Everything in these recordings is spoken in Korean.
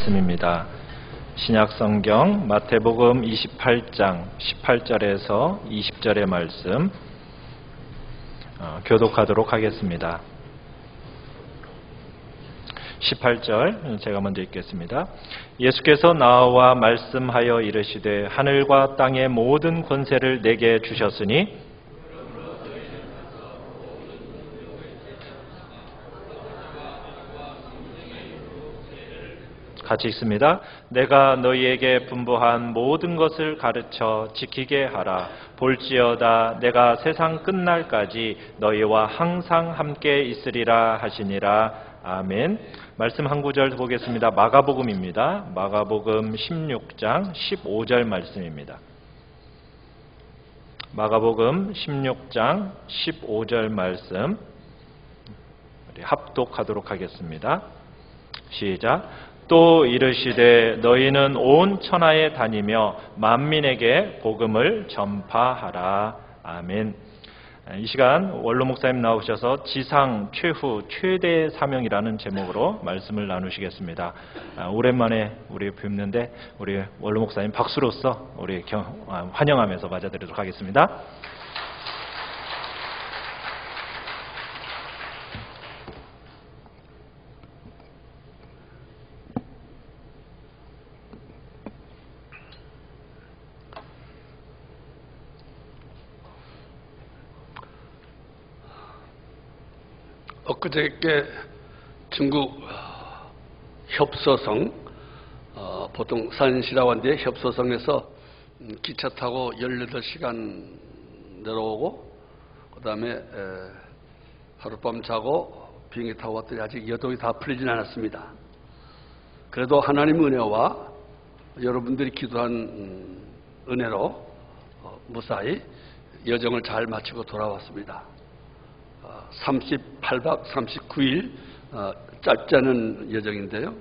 말씀입니다. 신약성경 마태복음 28장 18절에서 20절의 말씀 교독하도록 하겠습니다. 18절 제가 먼저 읽겠습니다. 예수께서 나와 말씀하여 이르시되 하늘과 땅의 모든 권세를 내게 주셨으니 같이 읽습니다. 내가 너희에게 분부한 모든 것을 가르쳐 지키게 하라. 볼지어다 내가 세상 끝날까지 너희와 항상 함께 있으리라 하시니라. 아멘. 말씀 한 구절 보겠습니다. 마가복음입니다. 마가복음 16장 15절 말씀입니다. 마가복음 16장 15절 말씀 우리 합독하도록 하겠습니다. 시작. 또 이르시되 너희는 온 천하에 다니며 만민에게 복음을 전파하라. 아멘. 이 시간 원로 목사님 나오셔서 지상 최후 최대의 사명이라는 제목으로 말씀을 나누시겠습니다. 오랜만에 우리 뵙는데 우리 원로 목사님 박수로서 우리 환영하면서 맞아드리도록 하겠습니다. 엊그저께 중국 협서성, 보통 산시라고하는데 협서성에서 기차 타고 18시간 내려오고 그 다음에 하룻밤 자고 비행기 타고 왔더니 아직 여동이 다 풀리진 않았습니다. 그래도 하나님 은혜와 여러분들이 기도한 은혜로 무사히 여정을 잘 마치고 돌아왔습니다. 38박 39일 짧지 않은 여정인데요.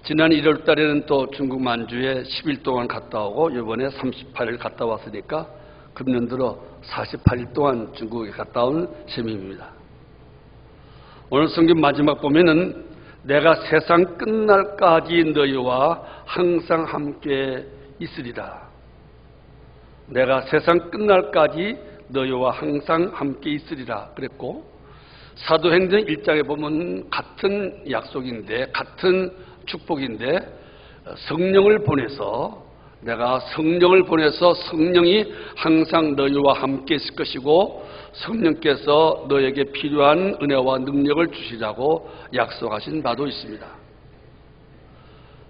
지난 1월 달에는 또 중국 만주에 10일 동안 갔다 오고 이번에 38일 갔다 왔으니까 금년 들어 48일 동안 중국에 갔다 온 셈입니다. 오늘 성경 마지막 보면은 내가 세상 끝날까지 너희와 항상 함께 있으리라. 내가 세상 끝날까지 너희와 항상 함께 있으리라 그랬고, 사도행전 1장에 보면 같은 약속인데 같은 축복인데 성령을 보내서 내가 성령을 보내서 성령이 항상 너희와 함께 있을 것이고 성령께서 너에게 필요한 은혜와 능력을 주시라고 약속하신 바도 있습니다.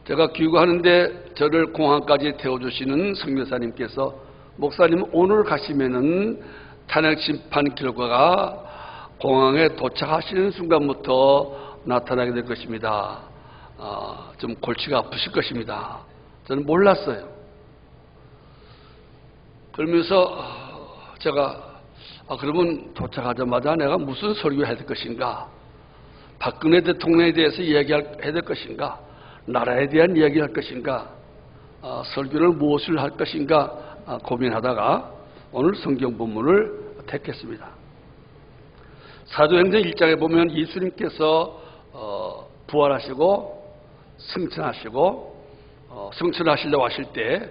제가 귀국하는데 저를 공항까지 태워주시는 성교사님께서 목사님 오늘 가시면은 탄핵 심판 결과가 공항에 도착하시는 순간부터 나타나게 될 것입니다. 좀 골치가 아프실 것입니다. 저는 몰랐어요. 그러면서 제가 그러면 도착하자마자 내가 무슨 설교해야 될 것인가? 박근혜 대통령에 대해서 이야기해야 될 것인가? 나라에 대한 이야기를 할 것인가? 설교를 무엇을 할 것인가? 고민하다가 오늘 성경 본문을 택했습니다. 사도행전 1장에 보면 예수님께서 부활하시고 승천하시려고 하실 때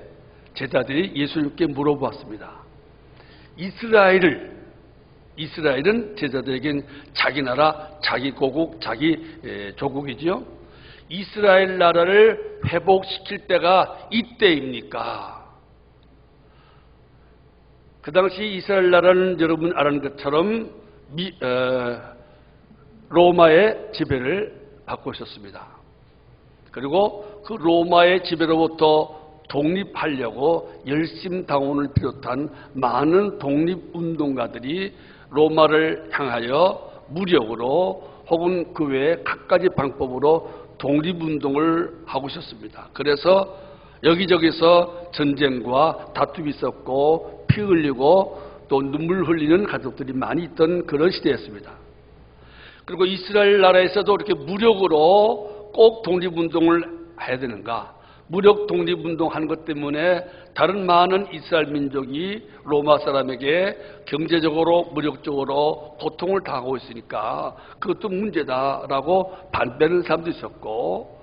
제자들이 예수님께 물어보았습니다. 이스라엘은 제자들에겐 자기 나라, 자기 고국, 자기 조국이지요. 이스라엘 나라를 회복시킬 때가 이때입니까? 그 당시 이스라엘 나라는 여러분 아는 것처럼 로마의 지배를 받고 있었습니다. 그리고 그 로마의 지배로부터 독립하려고 열심당원을 비롯한 많은 독립운동가들이 로마를 향하여 무력으로 혹은 그 외에 갖가지 방법으로 독립운동을 하고 있었습니다. 그래서 여기저기서 전쟁과 다툼이 있었고 피 흘리고 또 눈물 흘리는 가족들이 많이 있던 그런 시대였습니다. 그리고 이스라엘 나라에서도 이렇게 무력으로 꼭 독립운동을 해야 되는가? 무력 독립운동하는 것 때문에 다른 많은 이스라엘 민족이 로마 사람에게 경제적으로 무력적으로 고통을 당하고 있으니까 그것도 문제다라고 반대하는 사람도 있었고,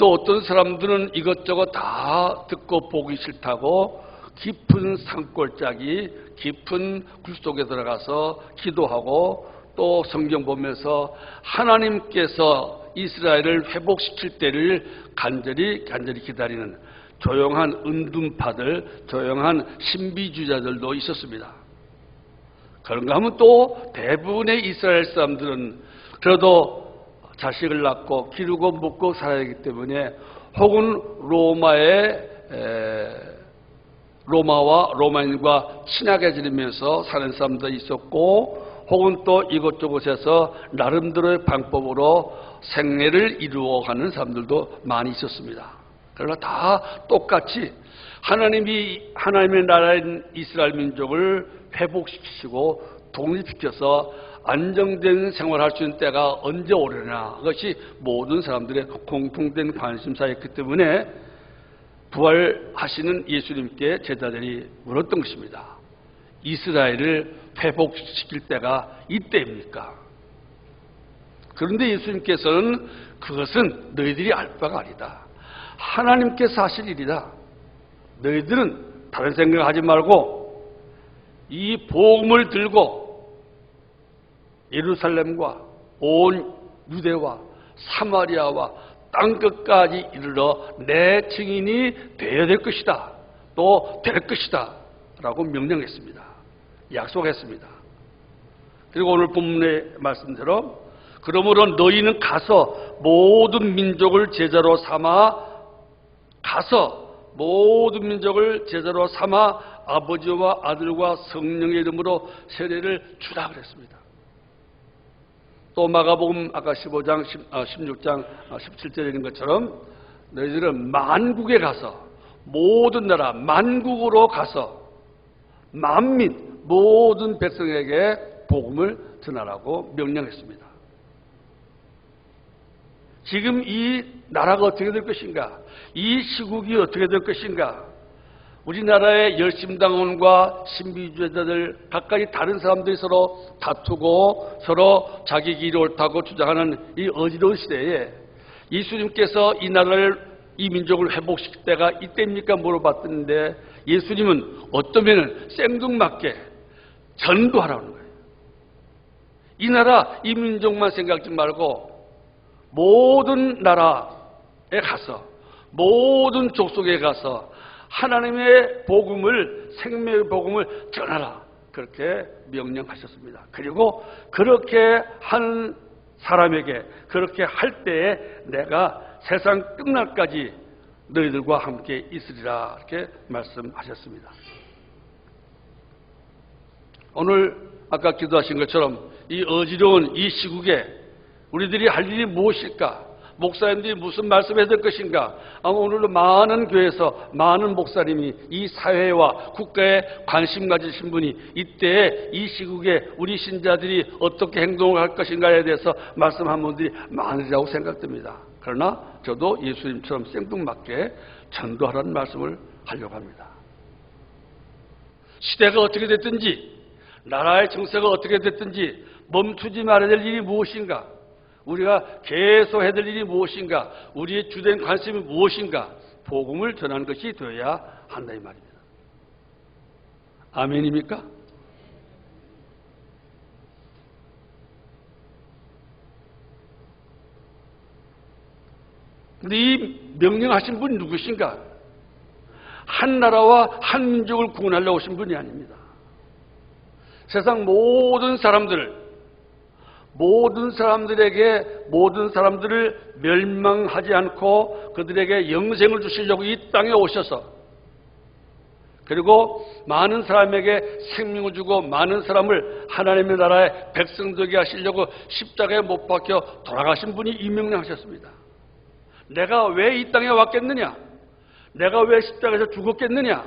또 어떤 사람들은 이것저것 다 듣고 보기 싫다고 깊은 산골짜기, 깊은 굴 속에 들어가서 기도하고 또 성경 보면서 하나님께서 이스라엘을 회복시킬 때를 간절히 기다리는 조용한 은둔파들, 조용한 신비주의자들도 있었습니다. 그런가 하면 또 대부분의 이스라엘 사람들은 그래도 자식을 낳고 기르고 먹고 살아야 하기 때문에 혹은 로마와 로마인과 친하게 지내면서 사는 사람도 있었고 혹은 또 이곳저곳에서 나름대로의 방법으로 생애를 이루어가는 사람들도 많이 있었습니다. 그러나 다 똑같이 하나님의 나라인 이스라엘 민족을 회복시키시고 독립시켜서 안정된 생활할 수 있는 때가 언제 오려나, 그것이 모든 사람들의 공통된 관심사였기 때문에 부활하시는 예수님께 제자들이 물었던 것입니다. 이스라엘을 회복시킬 때가 이때입니까? 그런데 예수님께서는 그것은 너희들이 알 바가 아니다. 하나님께서 하실 일이다. 너희들은 다른 생각하지 말고 이 복음을 들고 예루살렘과 온 유대와 사마리아와 땅끝까지 이르러 내 증인이 되어야 될 것이다. 또 될 것이다. 라고 명령했습니다. 약속했습니다. 그리고 오늘 본문의 말씀대로 그러므로 너희는 가서 모든 민족을 제자로 삼아 아버지와 아들과 성령의 이름으로 세례를 주라 그랬습니다. 또 마가복음 아까 15장, 16장, 17절에 있는 것처럼 너희들은 만국에 가서 모든 나라 만국으로 가서 만민 모든 백성에게 복음을 전하라고 명령했습니다. 지금 이 나라가 어떻게 될 것인가? 이 시국이 어떻게 될 것인가? 우리나라의 열심당원과 신비주의자들 각각이 다른 사람들이 서로 다투고 서로 자기 길이 옳다고 주장하는 이 어지러운 시대에 예수님께서 이 나라를 이 민족을 회복시킬 때가 이때입니까? 물어봤는데 예수님은 어쩌면 생뚱맞게 전도하라는 거예요. 이 나라 이 민족만 생각지 말고 모든 나라에 가서 모든 족속에 가서 하나님의 복음을 생명의 복음을 전하라 그렇게 명령하셨습니다. 그리고 그렇게 한 사람에게 그렇게 할 때에 내가 세상 끝날까지 너희들과 함께 있으리라 이렇게 말씀하셨습니다. 오늘 아까 기도하신 것처럼 이 어지러운 이 시국에 우리들이 할 일이 무엇일까? 목사님들이 무슨 말씀을 해야 될 것인가? 오늘도 많은 교회에서 많은 목사님이 이 사회와 국가에 관심 가지신 분이 이때 이 시국에 우리 신자들이 어떻게 행동을 할 것인가에 대해서 말씀한 분들이 많으리라고 생각됩니다. 그러나 저도 예수님처럼 생뚱맞게 전도하라는 말씀을 하려고 합니다. 시대가 어떻게 됐든지 나라의 정세가 어떻게 됐든지 멈추지 말아야 될 일이 무엇인가? 우리가 계속 해야 될 일이 무엇인가? 우리의 주된 관심이 무엇인가? 복음을 전하는 것이 되어야 한다 이 말입니다. 아멘입니까? 근데 이 명령하신 분이 누구신가? 한 나라와 한 민족을 구원하려고 오신 분이 아닙니다. 세상 모든 사람들을 멸망하지 않고 그들에게 영생을 주시려고 이 땅에 오셔서 그리고 많은 사람에게 생명을 주고 많은 사람을 하나님의 나라의 백성 되게 하시려고 십자가에 못 박혀 돌아가신 분이 이 명령하셨습니다. 내가 왜 이 땅에 왔겠느냐? 내가 왜 십자가에서 죽었겠느냐?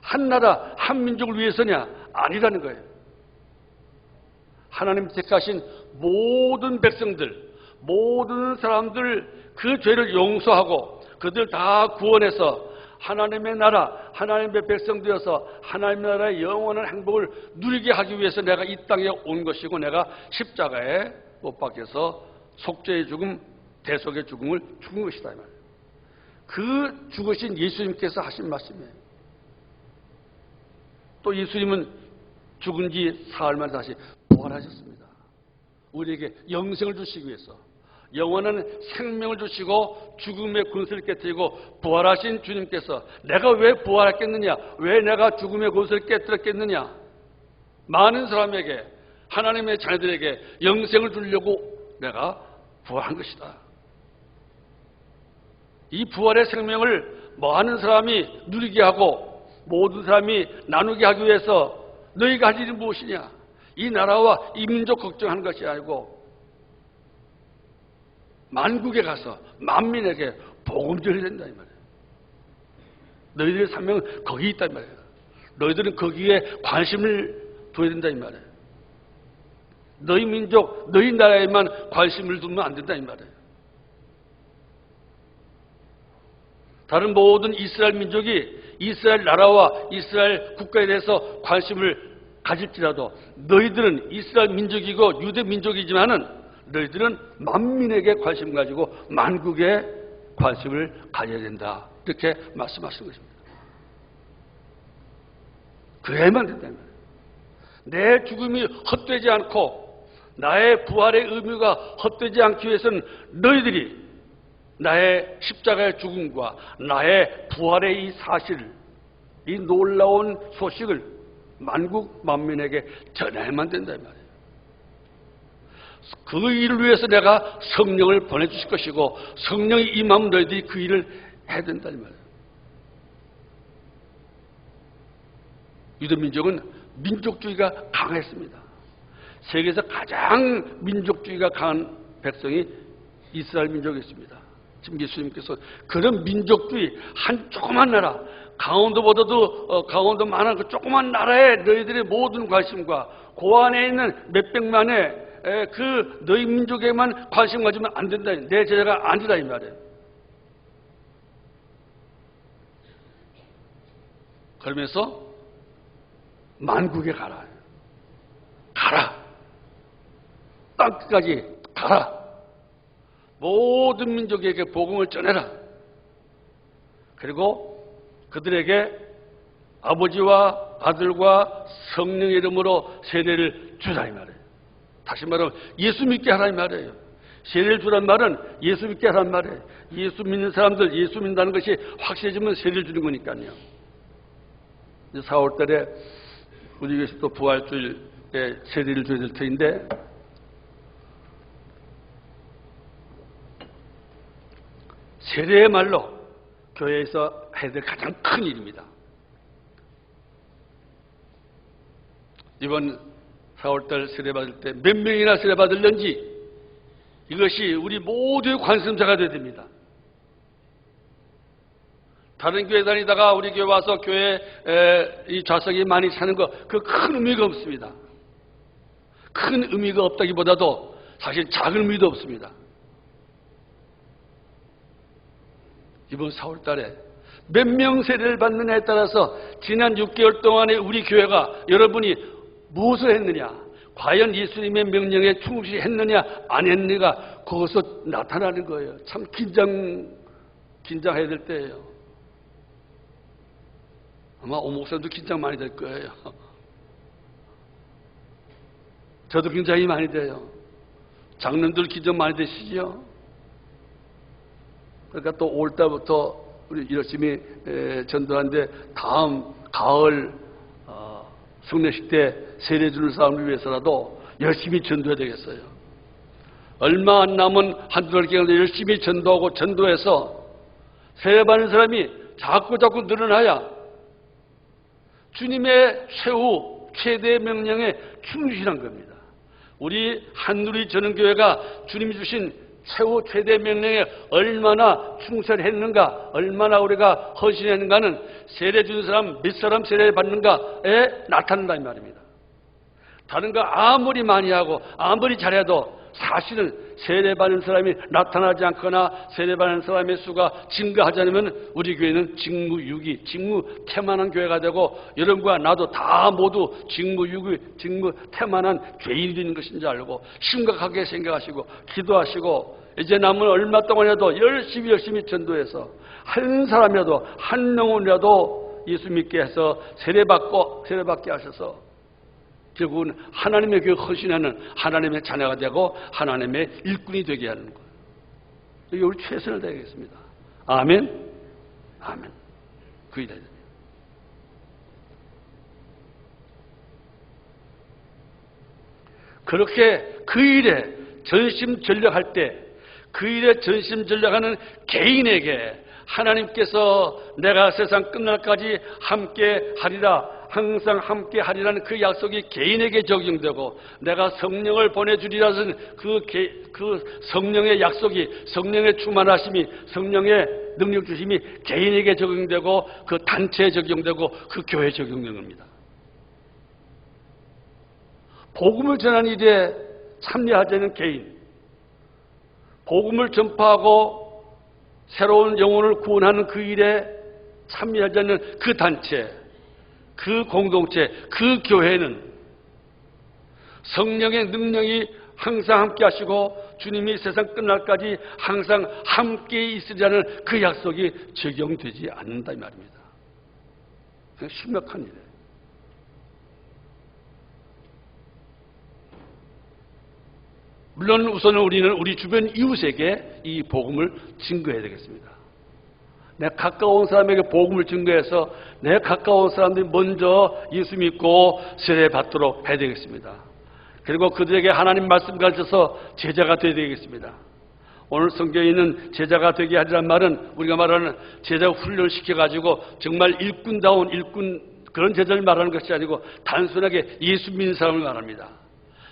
한 나라, 한 민족을 위해서냐? 아니라는 거예요. 하나님 택하신 모든 백성들, 모든 사람들 그 죄를 용서하고 그들 다 구원해서 하나님의 나라, 하나님의 백성 되어서 하나님의 나라의 영원한 행복을 누리게 하기 위해서 내가 이 땅에 온 것이고 내가 십자가에 못 박혀서 속죄의 죽음 대속의 죽음을 죽은 것이다 이 말이에요. 그 죽으신 예수님께서 하신 말씀이에요. 또 예수님은 죽은 지 사흘 만에 다시 부활하셨습니다. 우리에게 영생을 주시기 위해서, 영원한 생명을 주시고 죽음의 권세를 깨뜨리고 부활하신 주님께서 내가 왜 부활했겠느냐, 왜 내가 죽음의 권세를 깨뜨렸겠느냐, 많은 사람에게, 하나님의 자녀들에게 영생을 주려고 내가 부활한 것이다. 이 부활의 생명을 많은 사람이 누리게 하고 모든 사람이 나누게 하기 위해서 너희가 할 일이 무엇이냐, 이 나라와 이 민족 걱정하는 것이 아니고 만국에 가서 만민에게 복음 전해야 된다 이 말이에요. 너희들의 사명은 거기 있다 이 말이에요. 너희들은 거기에 관심을 둬야 된다 이 말이에요. 너희 민족, 너희 나라에만 관심을 두면 안 된다 이 말이에요. 다른 모든 이스라엘 민족이 이스라엘 나라와 이스라엘 국가에 대해서 관심을 가질지라도 너희들은 이스라엘 민족이고 유대 민족이지만은 너희들은 만민에게 관심 가지고 만국에 관심을 가져야 된다. 이렇게 말씀하시는 것입니다. 그래야만 된다. 내 죽음이 헛되지 않고 나의 부활의 의미가 헛되지 않기 위해서는 너희들이 나의 십자가의 죽음과 나의 부활의 이 사실, 이 놀라운 소식을 만국 만민에게 전해야만 된다 이 말이에요. 그 일을 위해서 내가 성령을 보내주실 것이고 성령이 임하면 너희들이 그 일을 해야 된다 이 말이에요. 유대민족은 민족주의가 강했습니다. 세계에서 가장 민족주의가 강한 백성이 이스라엘 민족이었습니다. 지금 예수님께서 그런 민족주의, 한 조그만 나라, 강원도보다도 강원도만한 그 조그만 나라에 너희들의 모든 관심과 그 안에 있는 몇백만의 그 너희 민족에만 관심 가지면 안 된다. 내 제자가 아니다 이 말이에요. 그러면서 만국에 가라. 가라. 땅끝까지 가라. 모든 민족에게 복음을 전해라. 그리고 그들에게 아버지와 아들과 성령의 이름으로 세례를 주라 이 말이에요. 다시 말하면 예수 믿게 하라 이 말이에요. 세례를 주란 말은 예수 믿게 하란 말이에요. 예수 믿는 사람들 예수 믿는다는 것이 확실해지면 세례를 주는 거니까요. 4월 달에 우리 교회에서 또 부활주일에 세례를 줘야 될 터인데 세례야말로 교회에서 해야 될 가장 큰 일입니다. 이번 4월달 세례받을 때 몇 명이나 세례받을는지 이것이 우리 모두의 관심사가 되어야 됩니다. 다른 교회 다니다가 우리 교회 와서 교회 이 좌석이 많이 차는 거 그 큰 의미가 없습니다. 큰 의미가 없다기보다도 사실 작은 의미도 없습니다. 이번 4월 달에 몇 명 세례를 받느냐에 따라서 지난 6개월 동안에 우리 교회가 여러분이 무엇을 했느냐, 과연 예수님의 명령에 충실히 했느냐 안 했느냐가 거기서 나타나는 거예요. 참 긴장해야 될 때예요. 아마 오 목사님도 긴장 많이 될 거예요. 저도 굉장히 많이 돼요. 장로님들 긴장 많이 되시죠? 그러니까 또 올 달부터 우리 열심히 전도하는데 다음 가을 성례식 때 세례 주는 사람을 위해서라도 열심히 전도해야 되겠어요. 얼마 안 남은 한두 달 기간에 열심히 전도하고 전도해서 세례받는 사람이 자꾸 늘어나야 주님의 최후 최대 명령에 충실한 겁니다. 우리 한누리 전원교회가 주님이 주신 최후 최대 명령에 얼마나 충실했는가, 얼마나 우리가 헌신했는가는 세례 주는 사람 몇 사람 세례 받는가에 나타난다 이 말입니다. 다른 거 아무리 많이 하고 아무리 잘해도 사실은 세례받는 사람이 나타나지 않거나 세례받는 사람의 수가 증가하지 않으면 우리 교회는 직무유기, 직무태만한 교회가 되고 여러분과 나도 다 모두 직무유기, 직무태만한 죄인이 되는 것인 줄 알고 심각하게 생각하시고 기도하시고 이제 남은 얼마 동안이라도 열심히 전도해서 한 사람이라도 한 명이라도 예수 믿게 해서 세례받게 하셔서 결국은 하나님의 그 헌신하는 하나님의 자녀가 되고 하나님의 일꾼이 되게 하는 거예요. 여기 우리 최선을 다하겠습니다. 아멘. 아멘. 그 일에 그렇게 그 일에 전심전력할 때 그 일에 전심전력하는 개인에게 하나님께서 내가 세상 끝날까지 함께 하리라, 항상 함께 하리라는 그 약속이 개인에게 적용되고 내가 성령을 보내주리라는 그 성령의 약속이, 성령의 충만하심이, 성령의 능력 주심이 개인에게 적용되고 그 단체에 적용되고 그 교회에 적용되는 겁니다. 복음을 전하는 일에 참여하자는 개인, 복음을 전파하고 새로운 영혼을 구원하는 그 일에 참여하자는 그 단체, 그 공동체, 그 교회는 성령의 능력이 항상 함께 하시고 주님이 세상 끝날까지 항상 함께 있으리라는 그 약속이 적용되지 않는다 이 말입니다. 심각한 일이에요. 물론 우선은 우리는 우리 주변 이웃에게 이 복음을 증거해야 되겠습니다. 내 가까운 사람에게 복음을 증거해서 내 가까운 사람들이 먼저 예수 믿고 세례 받도록 해야 되겠습니다. 그리고 그들에게 하나님 말씀 가르쳐서 제자가 되어야 되겠습니다. 오늘 성경에 있는 제자가 되게 하리란 말은 우리가 말하는 제자 훈련을 시켜가지고 정말 일꾼다운 일꾼 그런 제자를 말하는 것이 아니고 단순하게 예수 믿는 사람을 말합니다.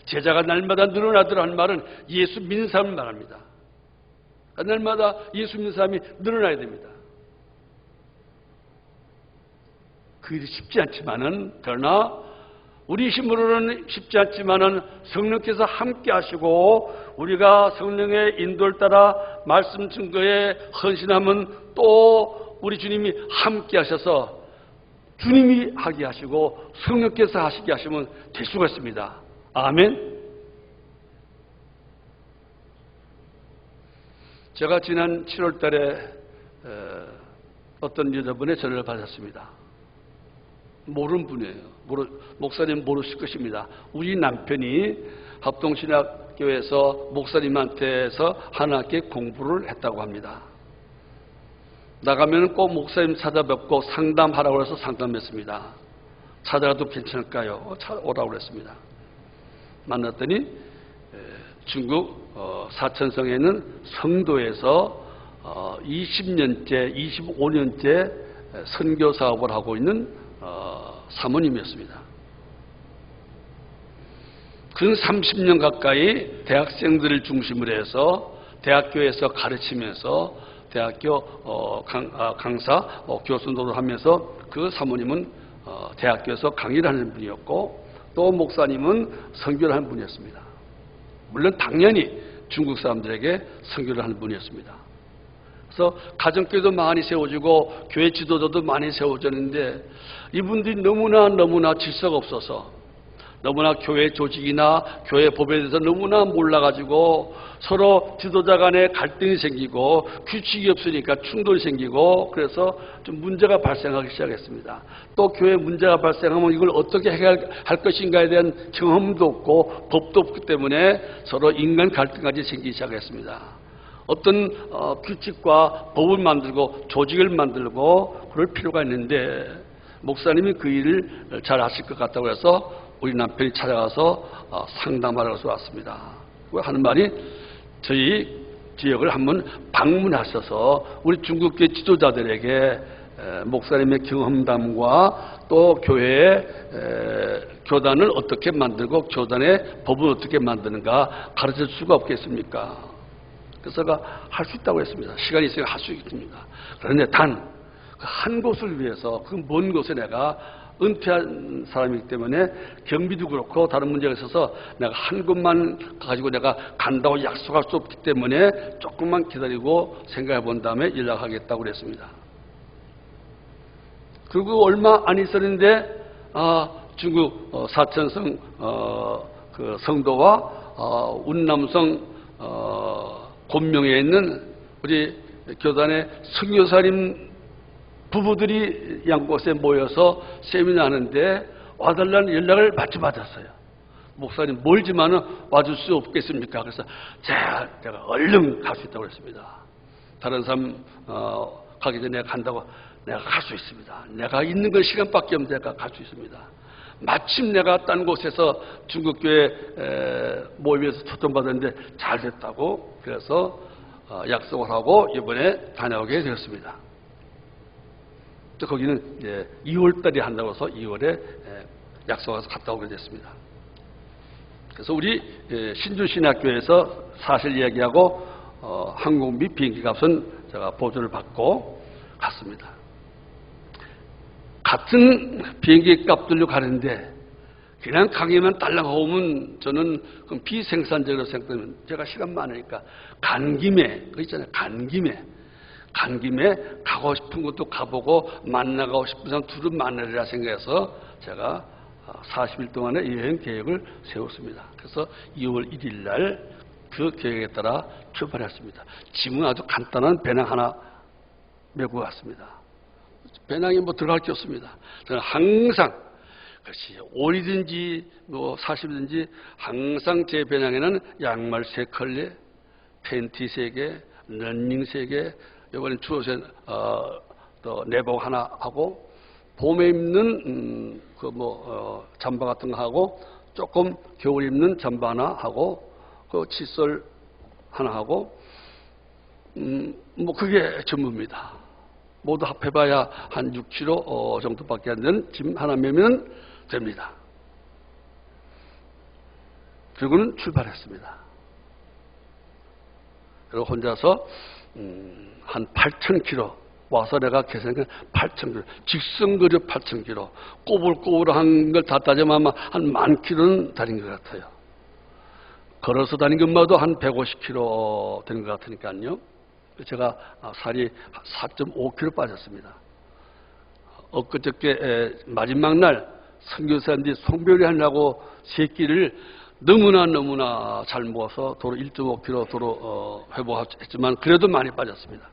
제자가 날마다 늘어나더라는 말은 예수 믿는 사람을 말합니다. 날마다 예수 믿는 사람이 늘어나야 됩니다. 그 일이 쉽지 않지만은, 그러나 우리 힘으로는 쉽지 않지만은 성령께서 함께 하시고 우리가 성령의 인도를 따라 말씀 증거에 헌신하면 또 우리 주님이 함께 하셔서 주님이 하게 하시고 성령께서 하시게 하시면 될 수가 있습니다. 아멘. 제가 지난 7월 달에 어떤 여자분의 전화를 받았습니다. 모르는 분이에요. 목사님 모르실 것입니다. 우리 남편이 합동신학교에서 목사님한테서 하나님께 공부를 했다고 합니다. 나가면 꼭 목사님 찾아뵙고 상담하라고 해서 상담했습니다. 찾아가도 괜찮을까요? 오라고 그랬습니다. 만났더니 중국 사천성에 있는 성도에서 20년째, 25년째 선교 사업을 하고 있는 사모님이었습니다. 근 30년 가까이 대학생들을 중심으로 해서 대학교에서 가르치면서 대학교 강사, 교수노릇을 하면서 그 사모님은 대학교에서 강의를 하는 분이었고 또 목사님은 선교를 하는 분이었습니다. 물론 당연히 중국 사람들에게 선교를 하는 분이었습니다. 그래서 가정교회도 많이 세워지고 교회 지도자도 많이 세워졌는데 이분들이 너무나 질서가 없어서 너무나 교회 조직이나 교회 법에 대해서 너무나 몰라가지고 서로 지도자 간에 갈등이 생기고 규칙이 없으니까 충돌이 생기고 그래서 좀 문제가 발생하기 시작했습니다. 또 교회에 문제가 발생하면 이걸 어떻게 해결할 것인가에 대한 경험도 없고 법도 없기 때문에 서로 인간 갈등까지 생기기 시작했습니다. 어떤 규칙과 법을 만들고 조직을 만들고 그럴 필요가 있는데 목사님이 그 일을 잘 아실 것 같다고 해서 우리 남편이 찾아가서 상담하러 왔습니다. 하는 말이 저희 지역을 한번 방문하셔서 우리 중국계 지도자들에게 목사님의 경험담과 또 교회의 교단을 어떻게 만들고 교단의 법을 어떻게 만드는가 가르칠 수가 없겠습니까? 그래서 할 수 있다고 했습니다. 시간이 있으면 할 수 있습니다. 그런데 단 한 곳을 위해서 그 먼 곳에 내가 은퇴한 사람이기 때문에 경비도 그렇고 다른 문제가 있어서 내가 한 곳만 가지고 내가 간다고 약속할 수 없기 때문에 조금만 기다리고 생각해 본 다음에 연락하겠다고 그랬습니다. 그리고 얼마 안 있었는데 중국 사천성 그 성도와 운남성 곤명에 있는 우리 교단의 선교사님 부부들이 양곳에 모여서 세미나 하는데 와달라는 연락을 마치 받았어요. 목사님 멀지만은 와줄 수 없겠습니까? 그래서 제가 얼른 갈 수 있다고 그랬습니다. 다른 사람 가기 전에 간다고 내가 갈 수 있습니다. 내가 있는 건 시간밖에 없는데 내가 갈 수 있습니다. 마침 내가 딴 곳에서 중국교회 모임에서 초청받았는데 잘 됐다고 그래서 약속을 하고 이번에 다녀오게 되었습니다. 또 거기는 이제 2월 달에 한다고 해서 2월에 약속해서 갔다 오게 됐습니다. 그래서 우리 신주신학교에서 사실 이야기하고 항공비 비행기 값은 제가 보조를 받고 갔습니다. 같은 비행기 값들로 가는데 그냥 강의만 달랑 오면 저는 그럼 비생산적으로 생각하면 제가 시간 많으니까 간 김에 그 있잖아요. 간 김에 가고 싶은 것도 가보고 만나고 싶은 사람 둘은 만나리라 생각해서 제가 40일 동안의 여행 계획을 세웠습니다. 그래서 2월 1일 날 그 계획에 따라 출발했습니다. 짐은 아주 간단한 배낭 하나 메고 갔습니다. 배낭에 뭐 들어갈 게 없습니다. 저는 항상 그것이 5일이든지 뭐 40일이든지 항상 제 배낭에는 양말 3컬레, 팬티 3개, 러닝 3개, 이번엔 추워서 또 내복 하나 하고 봄에 입는 잠바 같은 거 하고 조금 겨울 입는 잠바 하나 하고 그 칫솔 하나 하고 뭐 그게 전부입니다. 모두 합해봐야 한 6kg 정도밖에 안 되는 짐 하나 매면 됩니다. 그리고는 출발했습니다. 그리고 혼자서 한 8,000km 와서 내가 계산한 8,000km 직선거리 8,000km 꼬불꼬불한 걸 다 따지면 아마 한 10,000km는 다닌 것 같아요. 걸어서 다닌 것마도 한 150km 되는 것 같으니까요. 제가 살이 4.5kg 빠졌습니다. 엊그저께 마지막 날 선교사님들이 송별회 하려고 새끼를 너무나 잘 모아서 도로 1.5kg 도로 회복했지만 그래도 많이 빠졌습니다.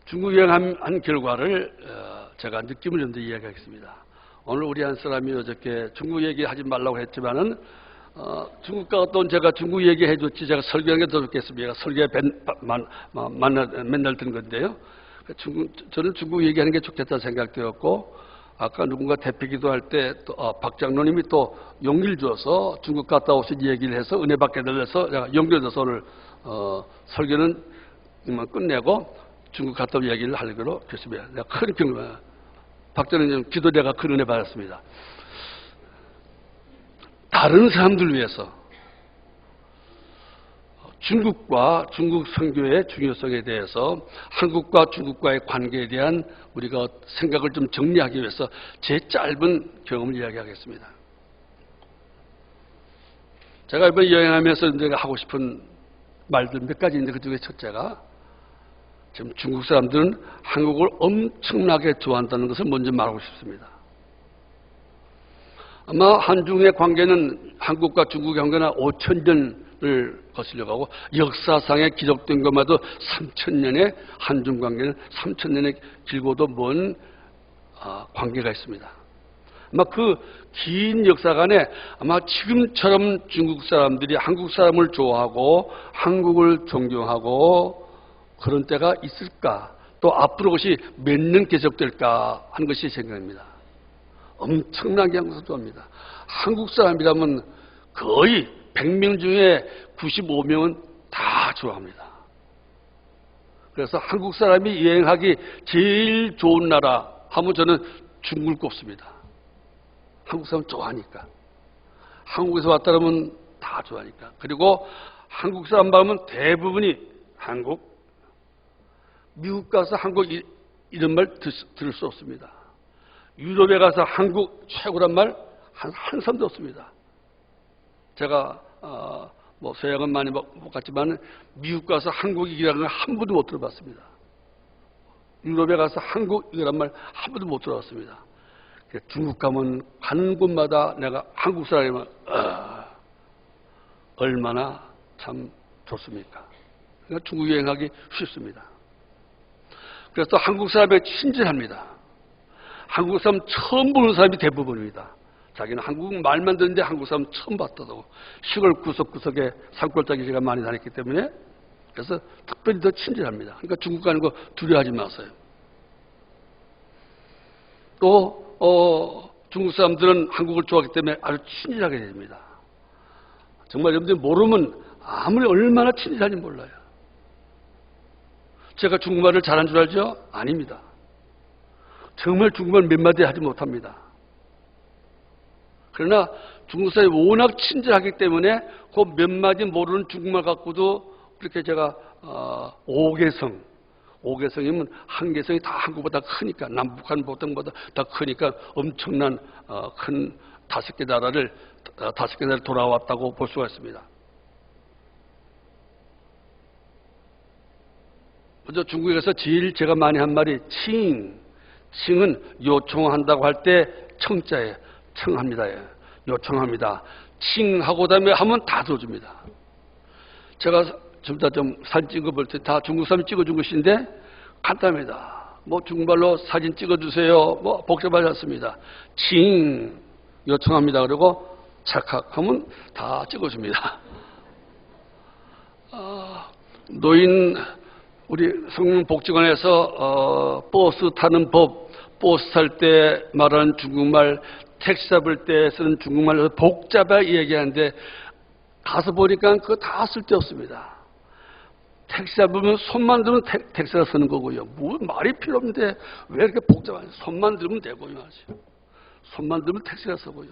중국 여행한 결과를 제가 느낌을 좀 더 이야기하겠습니다. 오늘 우리 한 사람이 어저께 중국 얘기하지 말라고 했지만은 중국 갔다 온 제가 중국 얘기해 줬지 제가 설교하는 게 더 좋겠습니다. 설교에 맨날 듣는 건데요. 저는 중국 얘기하는 게 좋겠다 생각되었고 아까 누군가 대피기도 할 때 박 장로님이 또 용기를 줘서 중국 갔다 오신 얘기를 해서 은혜 받게 되어서 제가 연결돼서 오늘 설교는 끝내고 중국 갔다 온 얘기를 하기로 했습니다. 내가 큰 경험, 박 장로님 기도 내가 큰 은혜 받았습니다. 다른 사람들 위해서 중국과 중국 선교의 중요성에 대해서 한국과 중국과의 관계에 대한 우리가 생각을 좀 정리하기 위해서 제 짧은 경험을 이야기하겠습니다. 제가 이번 여행하면서 내가 하고 싶은 말들 몇 가지 있는데 그중에 첫째가 지금 중국 사람들은 한국을 엄청나게 좋아한다는 것을 먼저 말하고 싶습니다. 아마 한중의 관계는 한국과 중국의 관계는 5,000년을 거슬려가고 역사상에 기록된 것마도 3,000년의 한중 관계는 3,000년의 길고도 먼 관계가 있습니다. 아마 그 긴 역사간에 아마 지금처럼 중국 사람들이 한국 사람을 좋아하고 한국을 존경하고 그런 때가 있을까? 또 앞으로 그것이 몇 년 계속될까 하는 것이 생각입니다. 엄청나게 한국을 좋아합니다. 한국 사람이라면 거의 100명 중에 95명은 다 좋아합니다. 그래서 한국 사람이 여행하기 제일 좋은 나라 하면 저는 중국을 꼽습니다. 한국 사람 좋아하니까. 한국에서 왔다 그러면 다 좋아하니까. 그리고 한국 사람 말하면 대부분이 한국, 미국 가서 한국 이런 말 들을 수 없습니다. 유럽에 가서 한국 최고란 말 한 사람도 없습니다. 제가 서양은 많이 못 갔지만 미국 가서 한국이라는 걸 한 번도 못 들어봤습니다. 유럽에 가서 한국이라는 말 한 번도 못 들어봤습니다. 중국 가면 가는 곳마다 내가 한국 사람이면 얼마나 참 좋습니까? 그러니까 중국 여행하기 쉽습니다. 그래서 한국 사람이 친절합니다. 한국 사람 처음 보는 사람이 대부분입니다. 자기는 한국 말만 듣는데 한국 사람 처음 봤다고. 시골 구석구석에 산골짜기가 많이 다녔기 때문에 그래서 특별히 더 친절합니다. 그러니까 중국 가는 거 두려워하지 마세요. 또 중국 사람들은 한국을 좋아하기 때문에 아주 친절하게 됩니다. 정말 여러분들이 모르면 아무리 얼마나 친절한지 몰라요. 제가 중국말을 잘한 줄 알죠? 아닙니다. 정말 중국말 몇 마디 하지 못합니다. 그러나 중국 사람이 워낙 친절하기 때문에 그 몇 마디 모르는 중국말 갖고도 그렇게 제가 오개성이면 한개성이 다 한국보다 크니까 남북한 보통보다 더 크니까 엄청난 큰 다섯 개 나라를 돌아왔다고 볼 수가 있습니다. 먼저 중국에서 제일 제가 많이 한 말이 칭은 요청한다고 할 때 청자예요. 청합니다. 요청합니다. 칭하고 다음에 하면 다 들어줍니다. 제가 좀 사진 찍어 볼 때 다 중국 사람이 찍어준 것인데 간단합니다. 뭐 중국말로 사진 찍어주세요. 뭐 복잡하지 않습니다. 칭 요청합니다. 그리고 착각하면 다 찍어줍니다. 노인 우리 성문복지관에서 버스 타는 법, 버스 탈 때 말하는 중국말, 택시 잡을 때 쓰는 중국말로 복잡하게 얘기하는데 가서 보니까 그거 다 쓸데없습니다. 택시 잡으면 손만 들면 택시가 쓰는 거고요. 뭐 말이 필요 없는데 왜 이렇게 복잡하냐. 손만 들면 되고요. 손만 들면 택시가 쓰고요.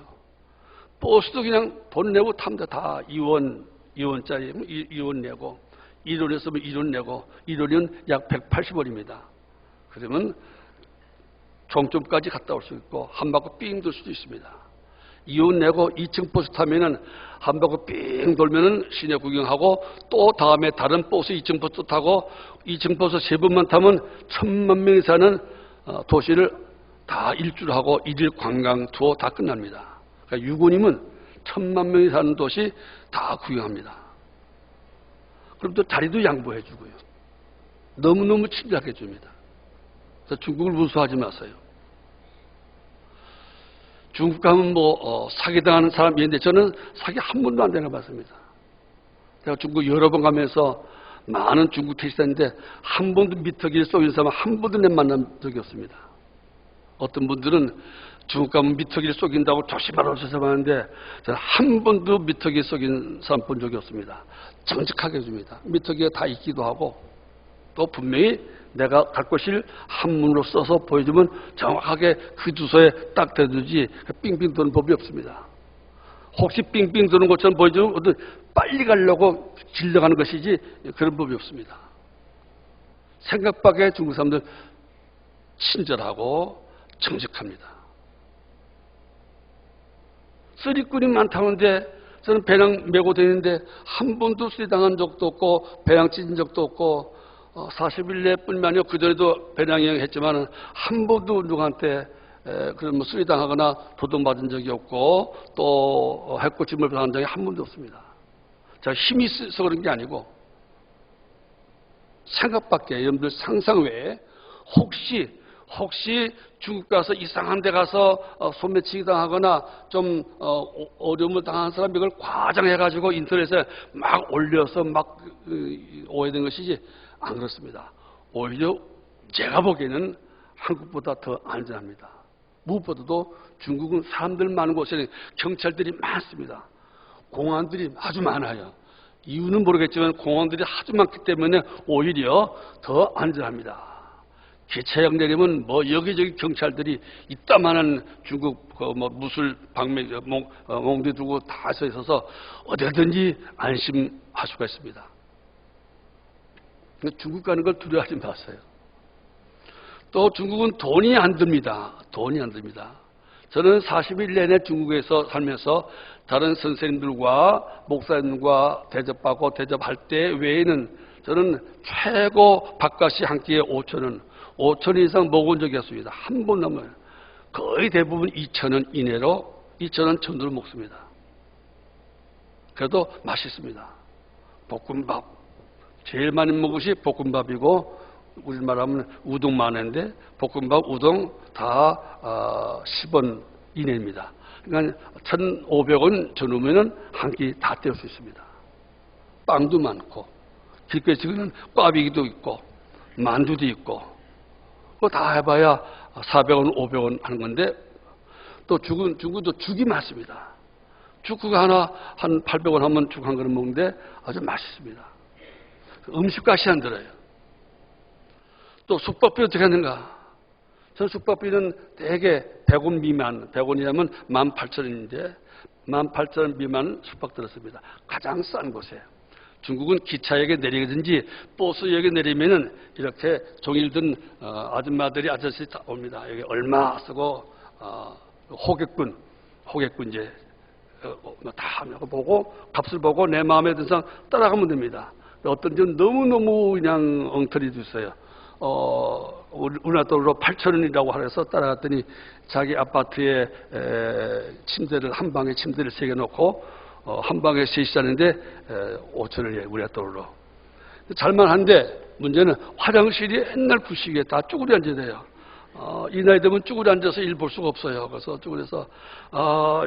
버스도 그냥 돈 내고 탑니다. 다 2원짜리 2원 내고 1원에 쓰면 1원 내고 1원이면 약 180원입니다. 그러면 종점까지 갔다 올 수 있고 한 바퀴 삥 돌 수도 있습니다. 2원 내고 2층 버스 타면은 한 바퀴 삥 돌면은 시내 구경하고 또 다음에 다른 버스 2층 버스 타고 2층 버스 3번만 타면 1000만 명이 사는 도시를 다 일주하고 1일 관광 투어 다 끝납니다. 그러니까 6원이면 1000만 명이 사는 도시 다 구경합니다. 그럼 또 자리도 양보해 주고요. 너무너무 친절하게 줍니다. 그래서 중국을 무수하지 마세요. 중국 가면 사기당하는 사람이 있는데 저는 사기 한 번도 안 당해봤습니다. 제가 중국 여러 번 가면서 많은 중국 택시사인데 한 번도 미터기를 쏘인 사람 한 번도 내 만난 적이 없습니다. 어떤 분들은 중국 가면 미터기를 쏘긴다고 조심하라고 하는데 저는 한 번도 미터기 쏘긴 사람 본 적이 없습니다. 정직하게 해줍니다. 미터기가 다 있기도 하고 또 분명히 내가 갈 곳을 한문으로 써서 보여주면 정확하게 그 주소에 딱 대두지 삥삥 도는 법이 없습니다. 혹시 삥삥 도는 것처럼 보여주면 어떤 빨리 가려고 질러가는 것이지 그런 법이 없습니다. 생각 밖에 중국 사람들 친절하고 정직합니다. 쓰리꾼이 많다는데 저는 배낭 메고 다니는데 한 번도 쓰리 당한 적도 없고 배낭 찢은 적도 없고 40일 내뿐만 아니라 그전에도 배낭 여행 했지만 한 번도 누구한테 그런 쓰리 당하거나 도둑맞은 적이 없고 또 해코침을 당한 적이 한 번도 없습니다. 제가 힘이 있어서 그런 게 아니고 생각 밖에 여러분들 상상 외에 혹시 중국 가서 이상한 데 가서 소매치기 당하거나 좀 어려움을 당한 사람이 이걸 과장해가지고 인터넷에 막 올려서 막 오해된 것이지 안 그렇습니다. 오히려 제가 보기에는 한국보다 더 안전합니다. 무엇보다도 중국은 사람들 많은 곳에 경찰들이 많습니다. 공안들이 아주 많아요. 이유는 모르겠지만 공안들이 아주 많기 때문에 오히려 더 안전합니다. 기차역 내리면 여기저기 경찰들이 이따만한 중국 무술 방맹 몽둥이 두고 다 서 있어서 어디든지 안심할 수가 있습니다. 중국 가는 걸 두려워하지 마세요. 또 중국은 돈이 안 듭니다. 저는 40일 내내 중국에서 살면서 다른 선생님들과 목사님과 대접하고 대접할 때 외에는 저는 최고 밥값이 한 끼에 5,000원 이상 먹은 적이 없습니다. 한 번 넘어요. 거의 대부분 2,000원 이내로 2,000원 전후로 먹습니다. 그래도 맛있습니다. 볶음밥. 제일 많이 먹은 것이 볶음밥이고, 우리말 하면 우동 많은데, 볶음밥, 우동 다 10원 이내입니다. 그러니까 1,500원 전후면은 한 끼 다 때울 수 있습니다. 빵도 많고, 길거리 지금은 꽈배기도 있고, 만두도 있고, 그거 다 해봐야 400원, 500원 하는 건데, 또 중국도 죽이 많습니다. 죽 그거 하나 한 800원 하면 죽 한 그릇 먹는데 아주 맛있습니다. 음식값이 안 들어요. 또 숙박비 어떻게 하는가? 전 숙박비는 대개 100원 미만, 100원이라면 18,000원인데 18,000원 미만 숙박 들었습니다. 가장 싼 곳에. 중국은 기차역에 내리든지 버스역에 내리면은 이렇게 종이를 든 아줌마들이 아저씨 다 옵니다. 여기 얼마 쓰고 호객군 이제 다 보고 값을 보고 내 마음에 든 상 따라가면 됩니다. 어떤 John 너무너무 그냥 엉터리도 있어요. 우리나라 돈으로 8,000원이라고 해서 따라갔더니 자기 아파트에 침대를 한 방에 침대를 3개 놓고 한 방에 셋이 자는데 5,000원이에요. 우리나라 돈으로. 잘만한데 문제는 화장실이 옛날 구식에 다 쭈그리 앉아야 돼요. 이 나이 되면 쭈그리 앉아서 일 볼 수가 없어요. 그래서 쭈그려서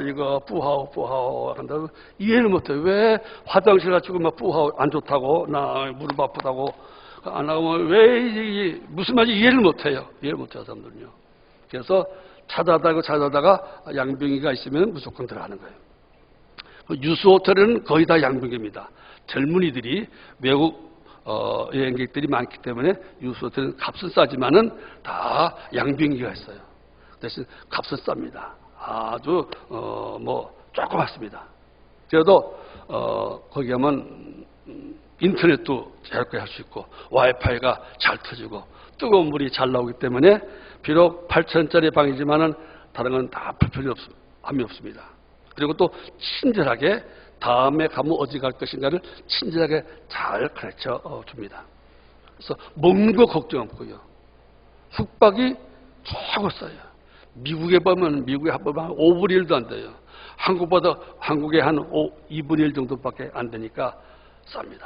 이거 뿌하오 한다고 이해를 못해요. 왜 화장실 가지고 막 뿌하오 안 좋다고 나 무릎 아프다고 안 하면 왜 무슨 말인지 이해를 못해요. 이해를 못해요 사람들은요. 그래서 찾아다가 양병이가 있으면 무조건 들어가는 거예요. 유수 호텔은 거의 다 양병입니다. 젊은이들이 외국 여행객들이 많기 때문에 유수 호텔은 값은 싸지만은 다 양병기가 있어요. 대신 값은 쌉니다. 아주 조그맣습니다. 그래도 거기 가면 인터넷도 자유롭게 할 수 있고 와이파이가 잘 터지고 뜨거운 물이 잘 나오기 때문에 비록 8,000원짜리 방이지만은 다른 건 다 불편이 함이 없습니다. 그리고 또 친절하게 다음에 가면 어디 갈 것인가를 친절하게 잘 가르쳐 줍니다. 그래서 먹는 거 걱정 없고요. 숙박이 최고 싸요. 미국에 보면 미국에 한 5분의 1도 안 돼요. 한국보다 한국에 한 2분의 1 정도밖에 안 되니까 쌉니다.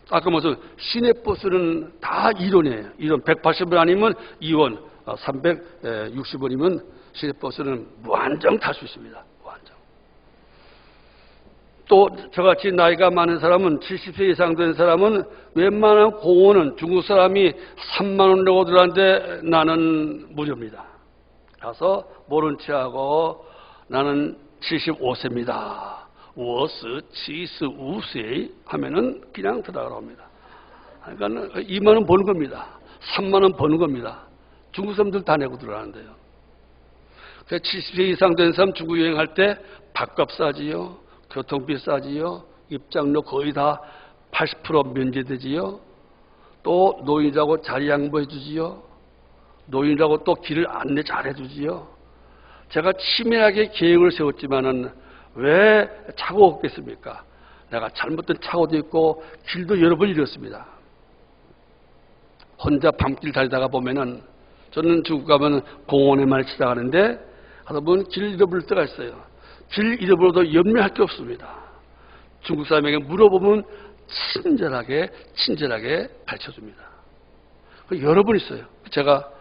아까 무슨 시내버스는 다 1원이에요. 1원 180원 아니면 2원, 360원이면 시내버스는 무한정 탈 수 있습니다. 무한정. 또 저같이 나이가 많은 사람은 70세 이상 된 사람은 웬만한 공원은 중국 사람이 3만 원 내고 들어왔는데 나는 무료입니다. 가서 모른 체하고 나는 75세입니다. 75세 하면은 그냥 들어가라고 합니다. 그러니까 2만 원 버는 겁니다. 3만 원 버는 겁니다. 중국 사람들 다 내고 들어가는데요. 70세 이상 된 사람 중국 여행할 때 밥값 싸지요. 교통비 싸지요. 입장료 거의 다 80% 면제되지요. 또 노인이라고 자리 양보해 주지요. 노인이라고 또 길을 안내 잘해 주지요. 제가 치밀하게 계획을 세웠지만은 왜 착오가 없겠습니까? 내가 잘못된 착오도 있고 길도 여러 번 잃었습니다. 혼자 밤길 달리다가 보면은 저는 중국 가면 공원에만 지나가는데 하다 보면 길 잃어버릴 때가 있어요. 길 잃어버려도 염려할 게 없습니다. 중국 사람에게 물어보면 친절하게 가르쳐줍니다. 여러 번 있어요. 제가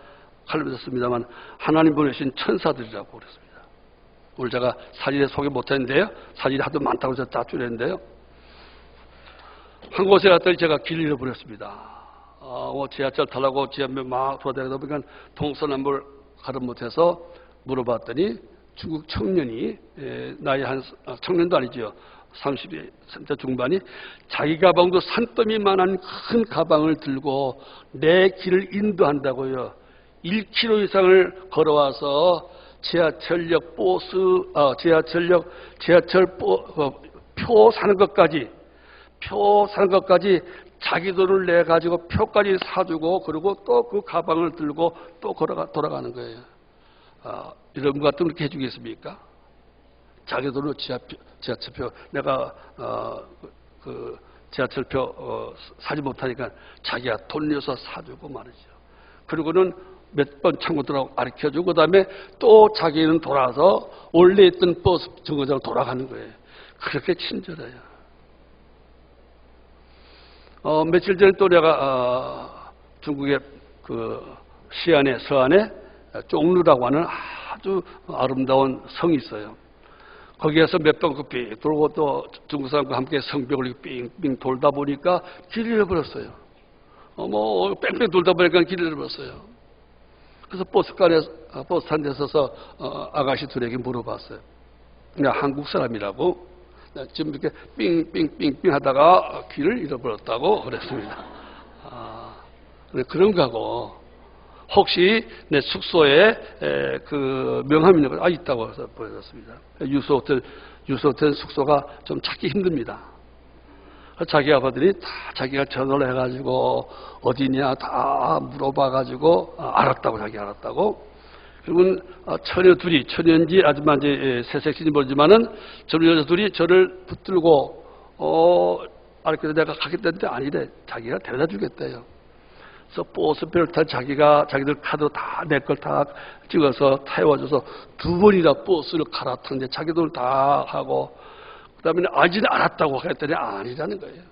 칼럼했습니다만 하나님 보내신 천사들이라고 그랬습니다. 오늘 제가 사진에 소개 못했는데요. 사진이 하도 많다고 해서 다 줄였는데요. 한 곳에 갔더니 제가 길 잃어버렸습니다. 지하철 타려고 지하철 막 돌아다니다 보니까 동서남북을 가름 못해서 물어봤더니 중국 청년이 나이 한 청년도 아니죠. 30대 중반이 자기 가방도 산더미만한 큰 가방을 들고 내 길을 인도한다고요. 1km 이상을 걸어와서 지하철역 표 사는 것까지 자기 돈을 내 가지고 표까지 사주고 그리고 또 그 가방을 들고 또 돌아가는 거예요. 이런 것 같으면 그렇게 해주겠습니까? 자기 돈으로 지하철표 내가 그 지하철표 사지 못하니까 자기가 돈 내서 사주고 말이죠. 그리고는 몇 번 친구들하고 가르쳐주고 그다음에 또 자기는 돌아서 원래 있던 버스 정거장으로 돌아가는 거예요. 그렇게 친절해요. 며칠 전에 또 내가 중국의 그 시안에 서안에 종루라고 하는 아주 아름다운 성이 있어요. 거기에서 몇 번 빙 돌고 또 중국 사람과 함께 성벽을 빙빙 돌다 보니까 길을 잃어버렸어요. 뺑뺑 돌다 보니까 길을 잃어버렸어요. 그래서 버스 탄 데 서서 아가씨 둘에게 물어봤어요. 그냥 한국 사람이라고 지금 이렇게 빙빙빙빙 하다가 길을 잃어버렸다고 그랬습니다. 그런가 하고 혹시 내 숙소에 그 명함이 있는 거 있다고 해서 보여줬습니다. 유소호텔 숙소가 좀 찾기 힘듭니다. 자기 아버들이 다 자기가 전화를 해가지고 어디냐 다 물어봐가지고 알았다고 자기 알았다고. 그러면 처녀 둘이 처녀인지 아줌마인지 새색신지 모르지만은 젊은 여자 둘이 저를 붙들고 알겠다 내가 가겠다는데 아니래. 자기가 데려다 주겠대요. 그래서 버스표를 탄 자기들 카드로 다 내 걸 다 찍어서 태워줘서 2번이나 버스를 갈아탔는데 자기 돈을 다 하고 그다음에 아직은 알았다고 했더니 아니라는 거예요.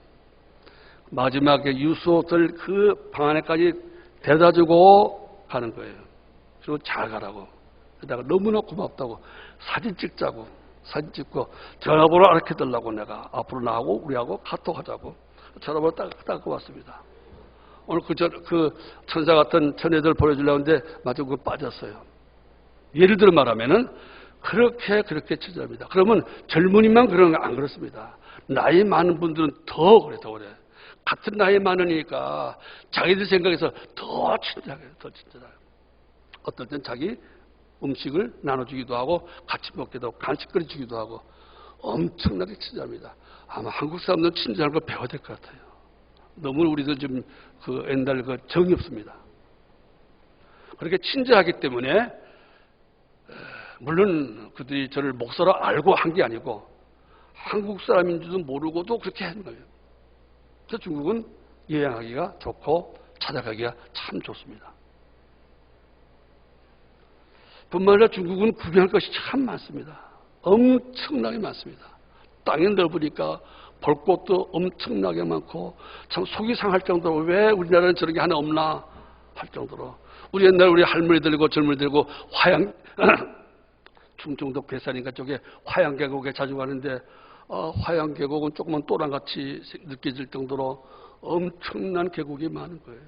마지막에 유수호텔 그 방 안에까지 데려다주고 가는 거예요. 그리고 잘 가라고. 그러다가 너무나 고맙다고 사진 찍자고 사진 찍고 전화번호 알려달라고 내가 앞으로 나하고 우리하고 카톡하자고 전화번호 딱 왔습니다. 오늘 그 천사 같은 처녀들 보여주려고 했는데 마치 그거 빠졌어요. 예를 들어 말하면은 그렇게 처절합니다. 그러면 젊은이만 그런 거 안 그렇습니다. 나이 많은 분들은 더 그래. 같은 나이 많으니까 자기들 생각에서 더 친절하게. 어떨 땐 자기 음식을 나눠주기도 하고 같이 먹기도 하고 간식거리 주기도 하고 엄청나게 친절합니다. 아마 한국 사람들은 친절한 걸 배워야 될 것 같아요. 너무 우리도 좀 그 옛날 그 정이 없습니다. 그렇게 친절하기 때문에 물론 그들이 저를 목사로 알고 한 게 아니고 한국 사람인 줄도 모르고도 그렇게 하는 거예요. 그래서 중국은 여행하기가 좋고 찾아가기가 참 좋습니다. 뿐만 아니라 중국은 구경할 것이 참 많습니다. 엄청나게 많습니다. 땅이 넓으니까 볼 곳도 엄청나게 많고 참 속이 상할 정도로 왜 우리나라는 저런 게 하나 없나 할 정도로 우리 옛날 우리 할머니들고 젊은이들고 화양 충청도 괴산인가 쪽에 화양계곡에 자주 가는데 화양계곡은 조그만 또랑같이 느껴질 정도로 엄청난 계곡이 많은 거예요.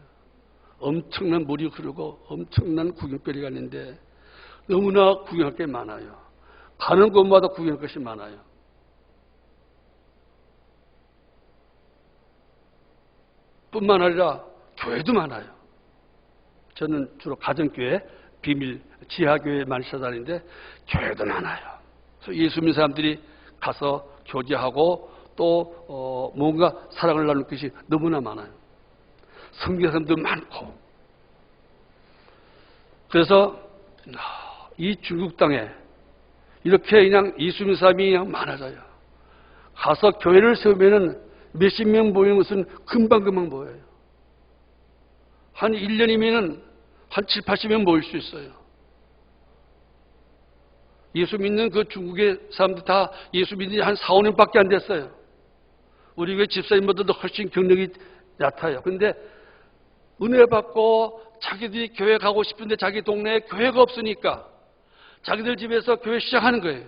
엄청난 물이 흐르고 엄청난 구경거리가 있는데 너무나 구경할 게 많아요. 가는 곳마다 구경할 것이 많아요. 뿐만 아니라 교회도 많아요. 저는 주로 가정교회, 비밀 지하교회 많이 찾아다니는데 교회도 많아요. 그래서 예수 믿는 사람들이 가서 교제하고 또 뭔가 사랑을 나눌 것이 너무나 많아요. 성경 사람도 많고. 그래서 이 중국 땅에 이렇게 그냥 예수 믿는 사람이 그냥 많아져요. 가서 교회를 세우면은 몇십 명 모이는 것은 금방 모여요. 한 1년이면은 한 7, 80명 모일 수 있어요. 예수 믿는 그 중국의 사람들 다 예수 믿는 지 한 4, 5년밖에 안 됐어요. 우리 교회 집사님보다도 훨씬 경력이 얕아요. 그런데 은혜 받고 자기들이 교회 가고 싶은데 자기 동네에 교회가 없으니까 자기들 집에서 교회 시작하는 거예요.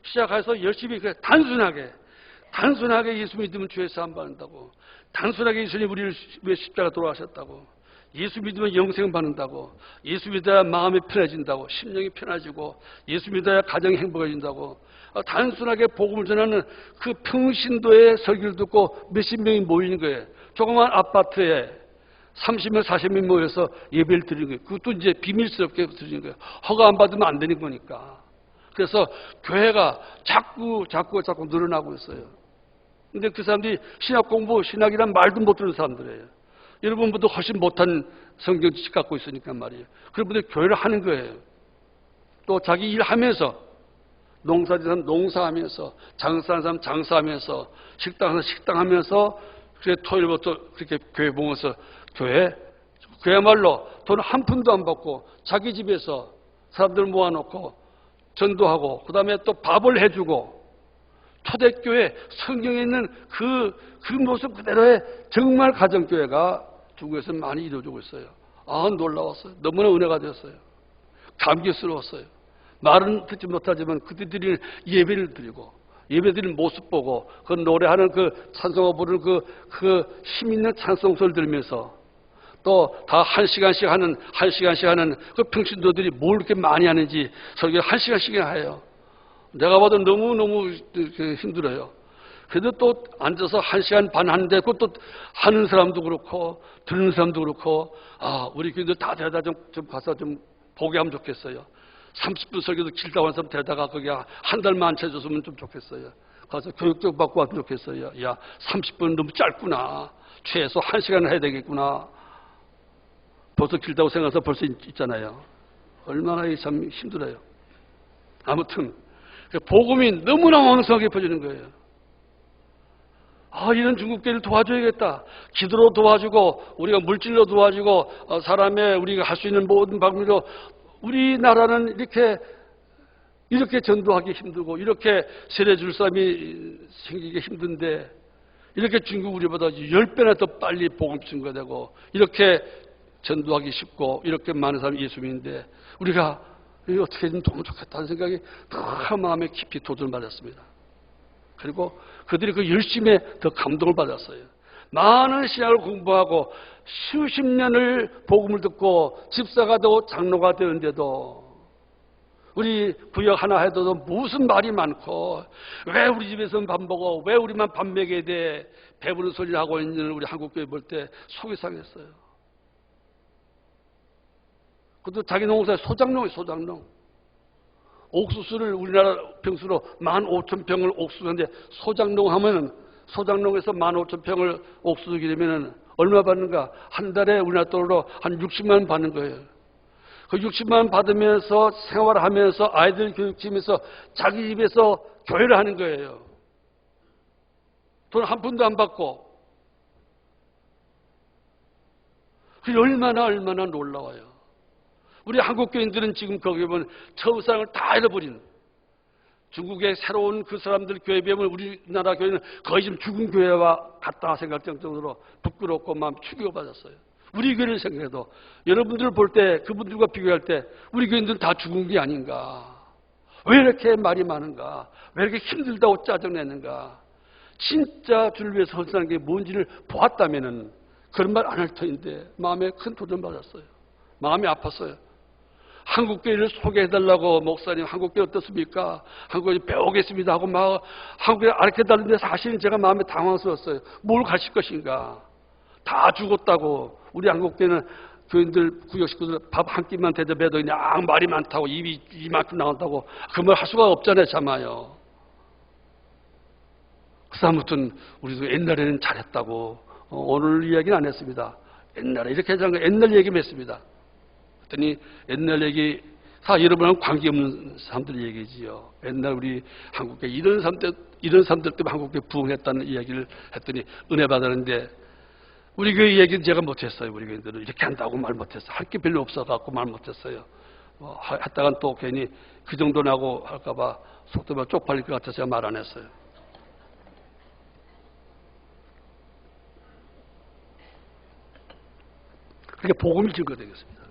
시작해서 열심히 단순하게 예수 믿으면 죄에서 안 받는다고. 단순하게 예수님 우리를 위해 십자가 돌아가셨다고. 예수 믿으면 영생 받는다고. 예수 믿어야 마음이 편해진다고. 심령이 편해지고. 예수 믿어야 가정이 행복해진다고. 단순하게 복음을 전하는 그 평신도의 설교를 듣고 몇십 명이 모이는 거예요. 조그만 아파트에 30명, 40명 모여서 예배를 드리는 거예요. 그것도 이제 비밀스럽게 드리는 거예요. 허가 안 받으면 안 되는 거니까. 그래서 교회가 자꾸 늘어나고 있어요. 근데 그 사람들이 신학이란 말도 못 듣는 사람들이에요. 여러분보다 훨씬 못한 성경 지식 갖고 있으니까 말이에요. 그런 분들이 교회를 하는 거예요. 또 자기 일하면서 농사짓는 사람 농사하면서 장사하는 사람 장사하면서 식당하는 사람 식당하면서 그래 토요일부터 그렇게 교회 모여서 그야말로 돈 한 푼도 안 받고 자기 집에서 사람들 모아놓고 전도하고 그 다음에 또 밥을 해주고 초대교회, 성경에 있는 그 모습 그대로의 정말 가정교회가 중국에서 많이 이루어지고 있어요. 아, 놀라웠어요. 너무나 은혜가 되었어요. 감격스러웠어요. 말은 듣지 못하지만 그들이 예배를 드리고 예배드리는 모습 보고 그 노래하는 그 찬송가 부르는 그 힘있는 찬송소를 들으면서 또 다 한 시간씩 하는 그 평신도들이 뭘 이렇게 많이 하는지 설교 한 시간씩이나 해요. 내가 봐도 너무너무 힘들어요. 그래도 또 앉아서 1시간 반 하는데 그것도 하는 사람도 그렇고 듣는 사람도 그렇고 아, 우리 교인들 다 데려다 좀 가서 좀 보게 하면 좋겠어요. 30분 설교도 길다고 하는 사람 데려다가 거기 한 달만 앉혀줬으면 좀 좋겠어요. 가서 교육 좀 받고 왔으면 좋겠어요. 야, 30분 너무 짧구나. 최소 1시간을 해야 되겠구나. 벌써 길다고 생각해서 벌써 있잖아요. 얼마나 참 힘들어요. 아무튼 복음이 너무나 왕성하게 퍼지는 거예요. 아, 이런 중국교회를 도와줘야겠다. 기도로 도와주고 우리가 물질로 도와주고 사람의 우리가 할 수 있는 모든 방법으로 우리나라는 이렇게 전도하기 힘들고 이렇게 세례 줄 사람이 생기기 힘든데 이렇게 중국 우리보다 10배나 더 빨리 복음 증거되고 이렇게 전도하기 쉽고 이렇게 많은 사람이 예수 믿는데 우리가 어떻게 좀 도면 좋겠다는 생각이 더 마음에 깊이 도전받았습니다. 그리고 그들이 그 열심에 더 감동을 받았어요. 많은 신학을 공부하고 수십 년을 복음을 듣고 집사가 되고 장로가 되는데도 우리 구역 하나 해도 무슨 말이 많고 왜 우리 집에서는 밥 먹어? 왜 우리만 밥 먹여야 돼? 배부른 소리를 하고 있는 우리 한국교회 볼 때 속이 상했어요. 그것도 자기 농사에 소장농. 옥수수를 우리나라 평수로 15,000평을 옥수수인데 소장농 하면은 소장농에서 15,000평을 옥수수 기르면은 얼마 받는가? 한 달에 우리나라 돈으로 한 60만 원 받는 거예요. 그 60만 원 받으면서 생활하면서 아이들 교육시키면서 자기 집에서 교회를 하는 거예요. 돈 한 푼도 안 받고. 그게 얼마나 놀라워요. 우리 한국 교인들은 지금 거기 보면 처우상을 다 잃어버린 중국의 새로운 그 사람들 교회에 비하면 우리나라 교회는 거의 좀 죽은 교회와 같다 생각될 정도로 부끄럽고 마음 충격받았어요. 우리 교회를 생각해도 여러분들 볼 때 그분들과 비교할 때 우리 교인들은 다 죽은 게 아닌가. 왜 이렇게 말이 많은가. 왜 이렇게 힘들다고 짜증내는가. 진짜 주를 위해서 헌신하는 게 뭔지를 보았다면은 그런 말 안 할 터인데 마음에 큰 도전받았어요. 마음이 아팠어요. 한국교회를 소개해달라고 목사님 한국교회 어떻습니까? 한국교회 배우겠습니다 하고 막 한국교회 가르쳐달라는데 사실은 제가 마음에 당황스러웠어요. 뭘 가르칠 것인가? 다 죽었다고. 우리 한국교회는 교인들 구역 식구들 밥 한 끼만 대접해도 그냥 말이 많다고 입이 이만큼 나온다고 그 말 할 수가 없잖아요. 참아요. 그래서 아무튼 우리도 옛날에는 잘했다고 오늘 이야기는 안 했습니다. 옛날에 이렇게 하자는 거 옛날 얘기만 했습니다. 그랬더니 옛날 얘기 다 여러분하고 관계없는 사람들 얘기지요. 옛날 우리 한국에 이런 사람들 때문에 한국에 부흥했다는 이야기를 했더니 은혜 받았는데 우리 교회 얘기는 제가 못했어요. 우리 교회들은 이렇게 한다고 말 못했어요. 할 게 별로 없어갖고 말 못했어요. 했다간 또 괜히 그 정도 나고 할까봐 속도가 쪽팔릴 것 같아서 제가 말 안 했어요. 그렇게 복음이 증거되겠습니다.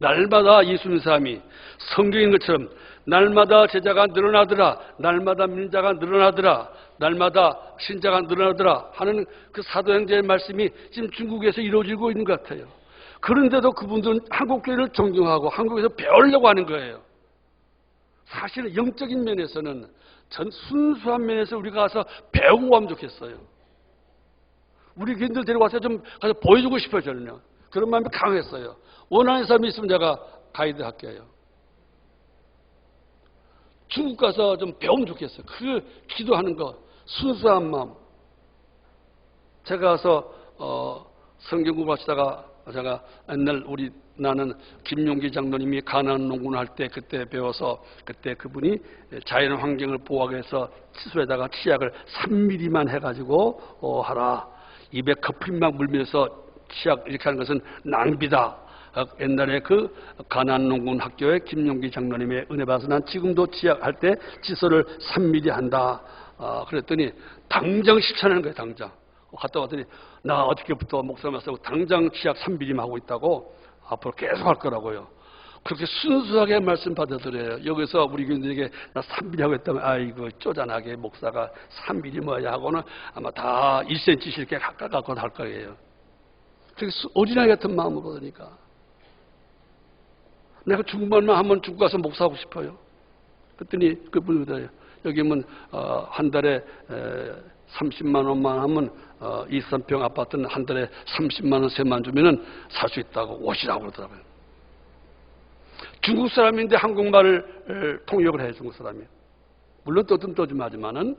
날마다 예수 믿는 사람이 성경인 것처럼 날마다 제자가 늘어나더라, 날마다 민자가 늘어나더라, 날마다 신자가 늘어나더라 하는 그 사도행전의 말씀이 지금 중국에서 이루어지고 있는 것 같아요. 그런데도 그분들은 한국교회를 존경하고 한국에서 배우려고 하는 거예요. 사실은 영적인 면에서는 전 순수한 면에서 우리가 가서 배우고 하면 좋겠어요. 우리 교인들 데려와서 좀 가서 보여주고 싶어요. 저는요. 그런 마음이 강했어요. 원하는 사람이 있으면 제가 가이드 할게요. 중국 가서 좀 배우면 좋겠어요. 그 기도하는 거, 순수한 마음. 제가 가서 성경 공부하시다가 제가 옛날 나는 김용기 장로님이 가나안 농군을 할 때 그때 배워서 그때 그분이 자연 환경을 보호하기 위해서 칫솔에다가 치약을 3mm만 해가지고 하라. 입에 커피막 물면서 치약 이렇게 하는 것은 낭비다. 옛날에 그 가나안 농군 학교의 김용기 장로님의 은혜 받아서 난 지금도 치약 할 때 칫솔을 3mm 한다. 그랬더니 당장 실천하는 거예요. 당장. 갔다 왔더니 나 어저께부터 목사 말씀하고 당장 지약 3비림 하고 있다고 앞으로 계속 할 거라고요. 그렇게 순수하게 말씀 받아들여요. 여기서 우리 교인들에게 나 3비리 하고 있다면 아이고 쪼잔하게 목사가 3비리 뭐야 하고는 아마 다 1cm씩 이렇게 갖고 할 거예요. 그렇게 어린아이 같은 마음으로 그러니까 내가 중국말만 하면 중국 가서 목사하고 싶어요. 그랬더니 그분이 그래요. 여기면 한 달에 30만 원만 하면 2, 3평 아파트는 한 달에 30만 원, 세만 주면은 살 수 있다고 오시라고 그러더라고요. 중국 사람인데 한국말을 통역을 해요. 중국 사람이. 물론 떠듬떠듬하지만은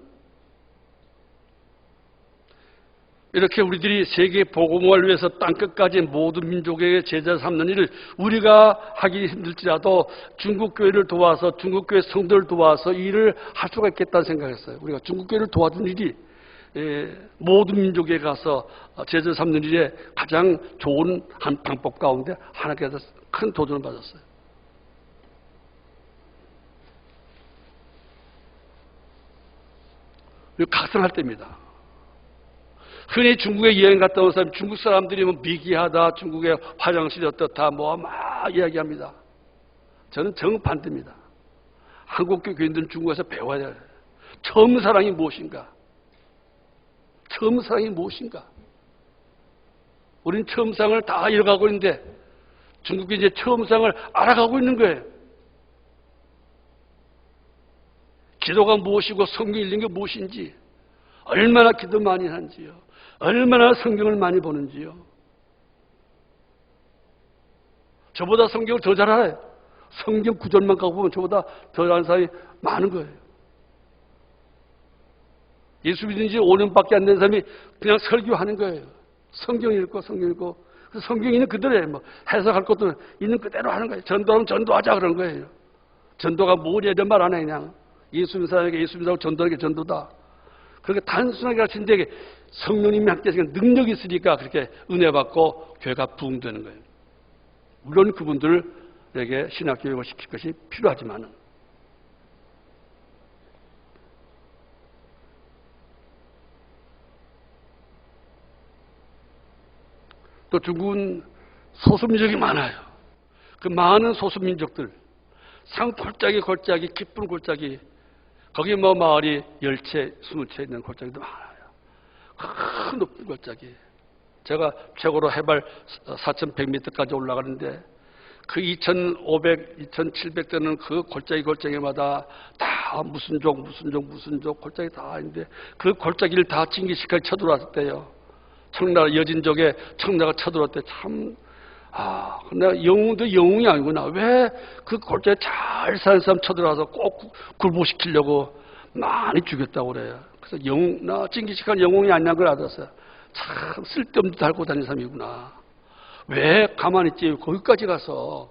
이렇게 우리들이 세계 복음을 위해서 땅끝까지 모든 민족에게 제자 삼는 일을 우리가 하기 힘들지라도 중국 교회를 도와서 중국 교회 성도를 도와서 이 일을 할 수가 있겠다는 생각했어요. 우리가 중국 교회를 도와준 일이 모든 민족에 가서 제자 삼는 일에 가장 좋은 한 방법 가운데 하나님께서 큰 도전을 받았어요. 각성할 때입니다. 흔히 중국에 여행 갔다 온 사람, 중국 사람들이 뭐 미개하다, 중국의 화장실이 어떻다, 뭐 막 이야기합니다. 저는 정반대입니다. 한국교 교인들은 중국에서 배워야 해요. 처음 사랑이 무엇인가? 처음 사랑이 무엇인가? 우리는 처음 사랑을 다 잃어가고 있는데 중국이 이제 처음 사랑을 알아가고 있는 거예요. 기도가 무엇이고 성경 읽는 게 무엇인지, 얼마나 기도 많이 하는지요, 얼마나 성경을 많이 보는지요. 저보다 성경을 더 잘 알아요. 성경 구절만 갖고 보면 저보다 더 아는 사람이 많은 거예요. 예수 믿은 지 5년밖에 안 된 사람이 그냥 설교하는 거예요. 성경 읽고 성경 읽고 성경 있는 그대로예요. 뭐 해석할 것도 있는 그대로 하는 거예요. 전도하면 전도하자 그런 거예요. 전도가 뭐냐 이런 말 안 해요. 그냥 예수 믿는 사람에게 예수 믿는 사람, 전도하는 게 전도다. 그렇게 단순하게 가르치는데 성령님이 함께 하시는 능력이 있으니까 그렇게 은혜 받고 교회가 부흥되는 거예요. 물론 그분들에게 신학교육을 시킬 것이 필요하지만은 또 중국은 소수민족이 많아요. 그 많은 소수민족들 산 골짜기 깊은 골짜기 거기 뭐 마을이 10채, 20채 있는 골짜기도 많아요. 큰 높은 골짜기. 제가 최고로 해발 4,100m까지 올라가는데 그 2,500, 2,700 되는 그 골짜기마다 다 무슨 족 골짜기 다 있는데 그 골짜기를 다 징기시까지 쳐들어왔을 때요. 청나라 여진족에 청나라가 쳐들어왔을 때 참 근데 영웅도 영웅이 아니구나. 왜 그 골짜기 잘 사는 사람 쳐들어와서 꼭 굴복시키려고 많이 죽였다고 그래요. 그래서 나 징기시칸 영웅이 아니냐는 걸 알았어요. 참 쓸데없는 짓 하고 다니는 사람이구나. 왜 가만히 있지? 거기까지 가서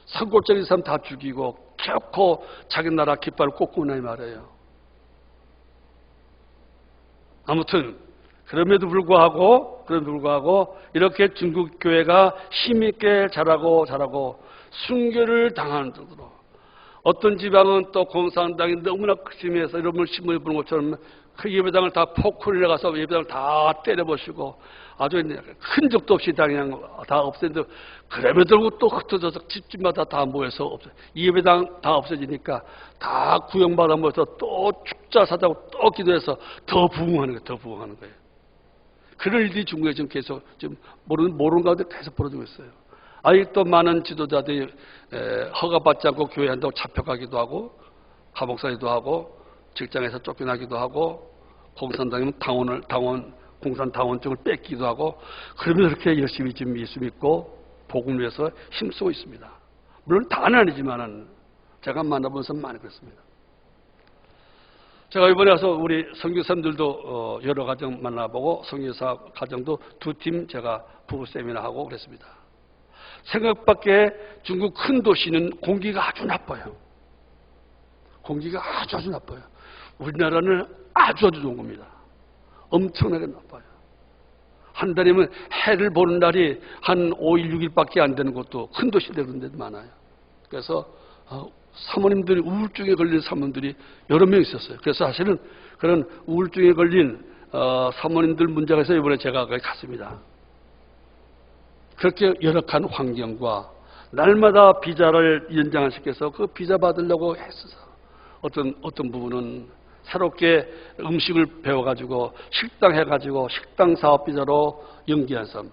산골짜기 사람 다 죽이고 켜고 자기 나라 깃발을 꽂고 오나 이 말이에요. 아무튼 그럼에도 불구하고 이렇게 중국 교회가 힘있게 자라고 순교를 당하는 정도로 어떤 지방은 또 공산당이 너무나 심해서 여러분을 신문에 보는 것처럼 그 예배당을 다 포크를 가서 예배당을 다 때려버리고 아주 큰 적도 없이 그냥 다 없애는데 그럼에도 또 흩어져서 집집마다 다 모여서 예배당 다 없어지니까 다 구형받아 모여서 또 축자 사자고 또 기도해서 더 부흥하는 거예요. 그런 일들이 중국에 지금 계속 지금 모르는 가운데 계속 벌어지고 있어요. 아직도 많은 지도자들이 허가받지 않고 교회 한다고 잡혀가기도 하고 감옥 사기도 하고 직장에서 쫓겨나기도 하고 공산당이면 공산당원증을 뺏기도 하고 그러면서 그렇게 열심히 지금 예수 믿고 복음을 위해서 힘쓰고 있습니다. 물론 다는 아니지만은 제가 만나본 사람 많이 그렇습니다. 제가 이번에 와서 우리 선교사님들도 여러 가정 만나보고 선교사 가정도 2팀 제가 부부 세미나하고 그랬습니다. 생각밖에 중국 큰 도시는 공기가 아주 나빠요. 공기가 아주 나빠요. 우리나라는 아주 좋은 겁니다. 엄청나게 나빠요. 한 달이면 해를 보는 날이 한 5일, 6일밖에 안 되는 것도 큰 도시인데 그런 데도 많아요. 그래서 사모님들이 우울증에 걸린 사모님들이 여러 명 있었어요. 그래서 사실은 그런 우울증에 걸린 사모님들 문제가 있어서 이번에 제가 거기 갔습니다. 그렇게 열악한 환경과 날마다 비자를 연장시켜서 그 비자 받으려고 했어서 어떤 부분은 새롭게 음식을 배워가지고 식당 해가지고 식당 사업 비자로 연기한 사람,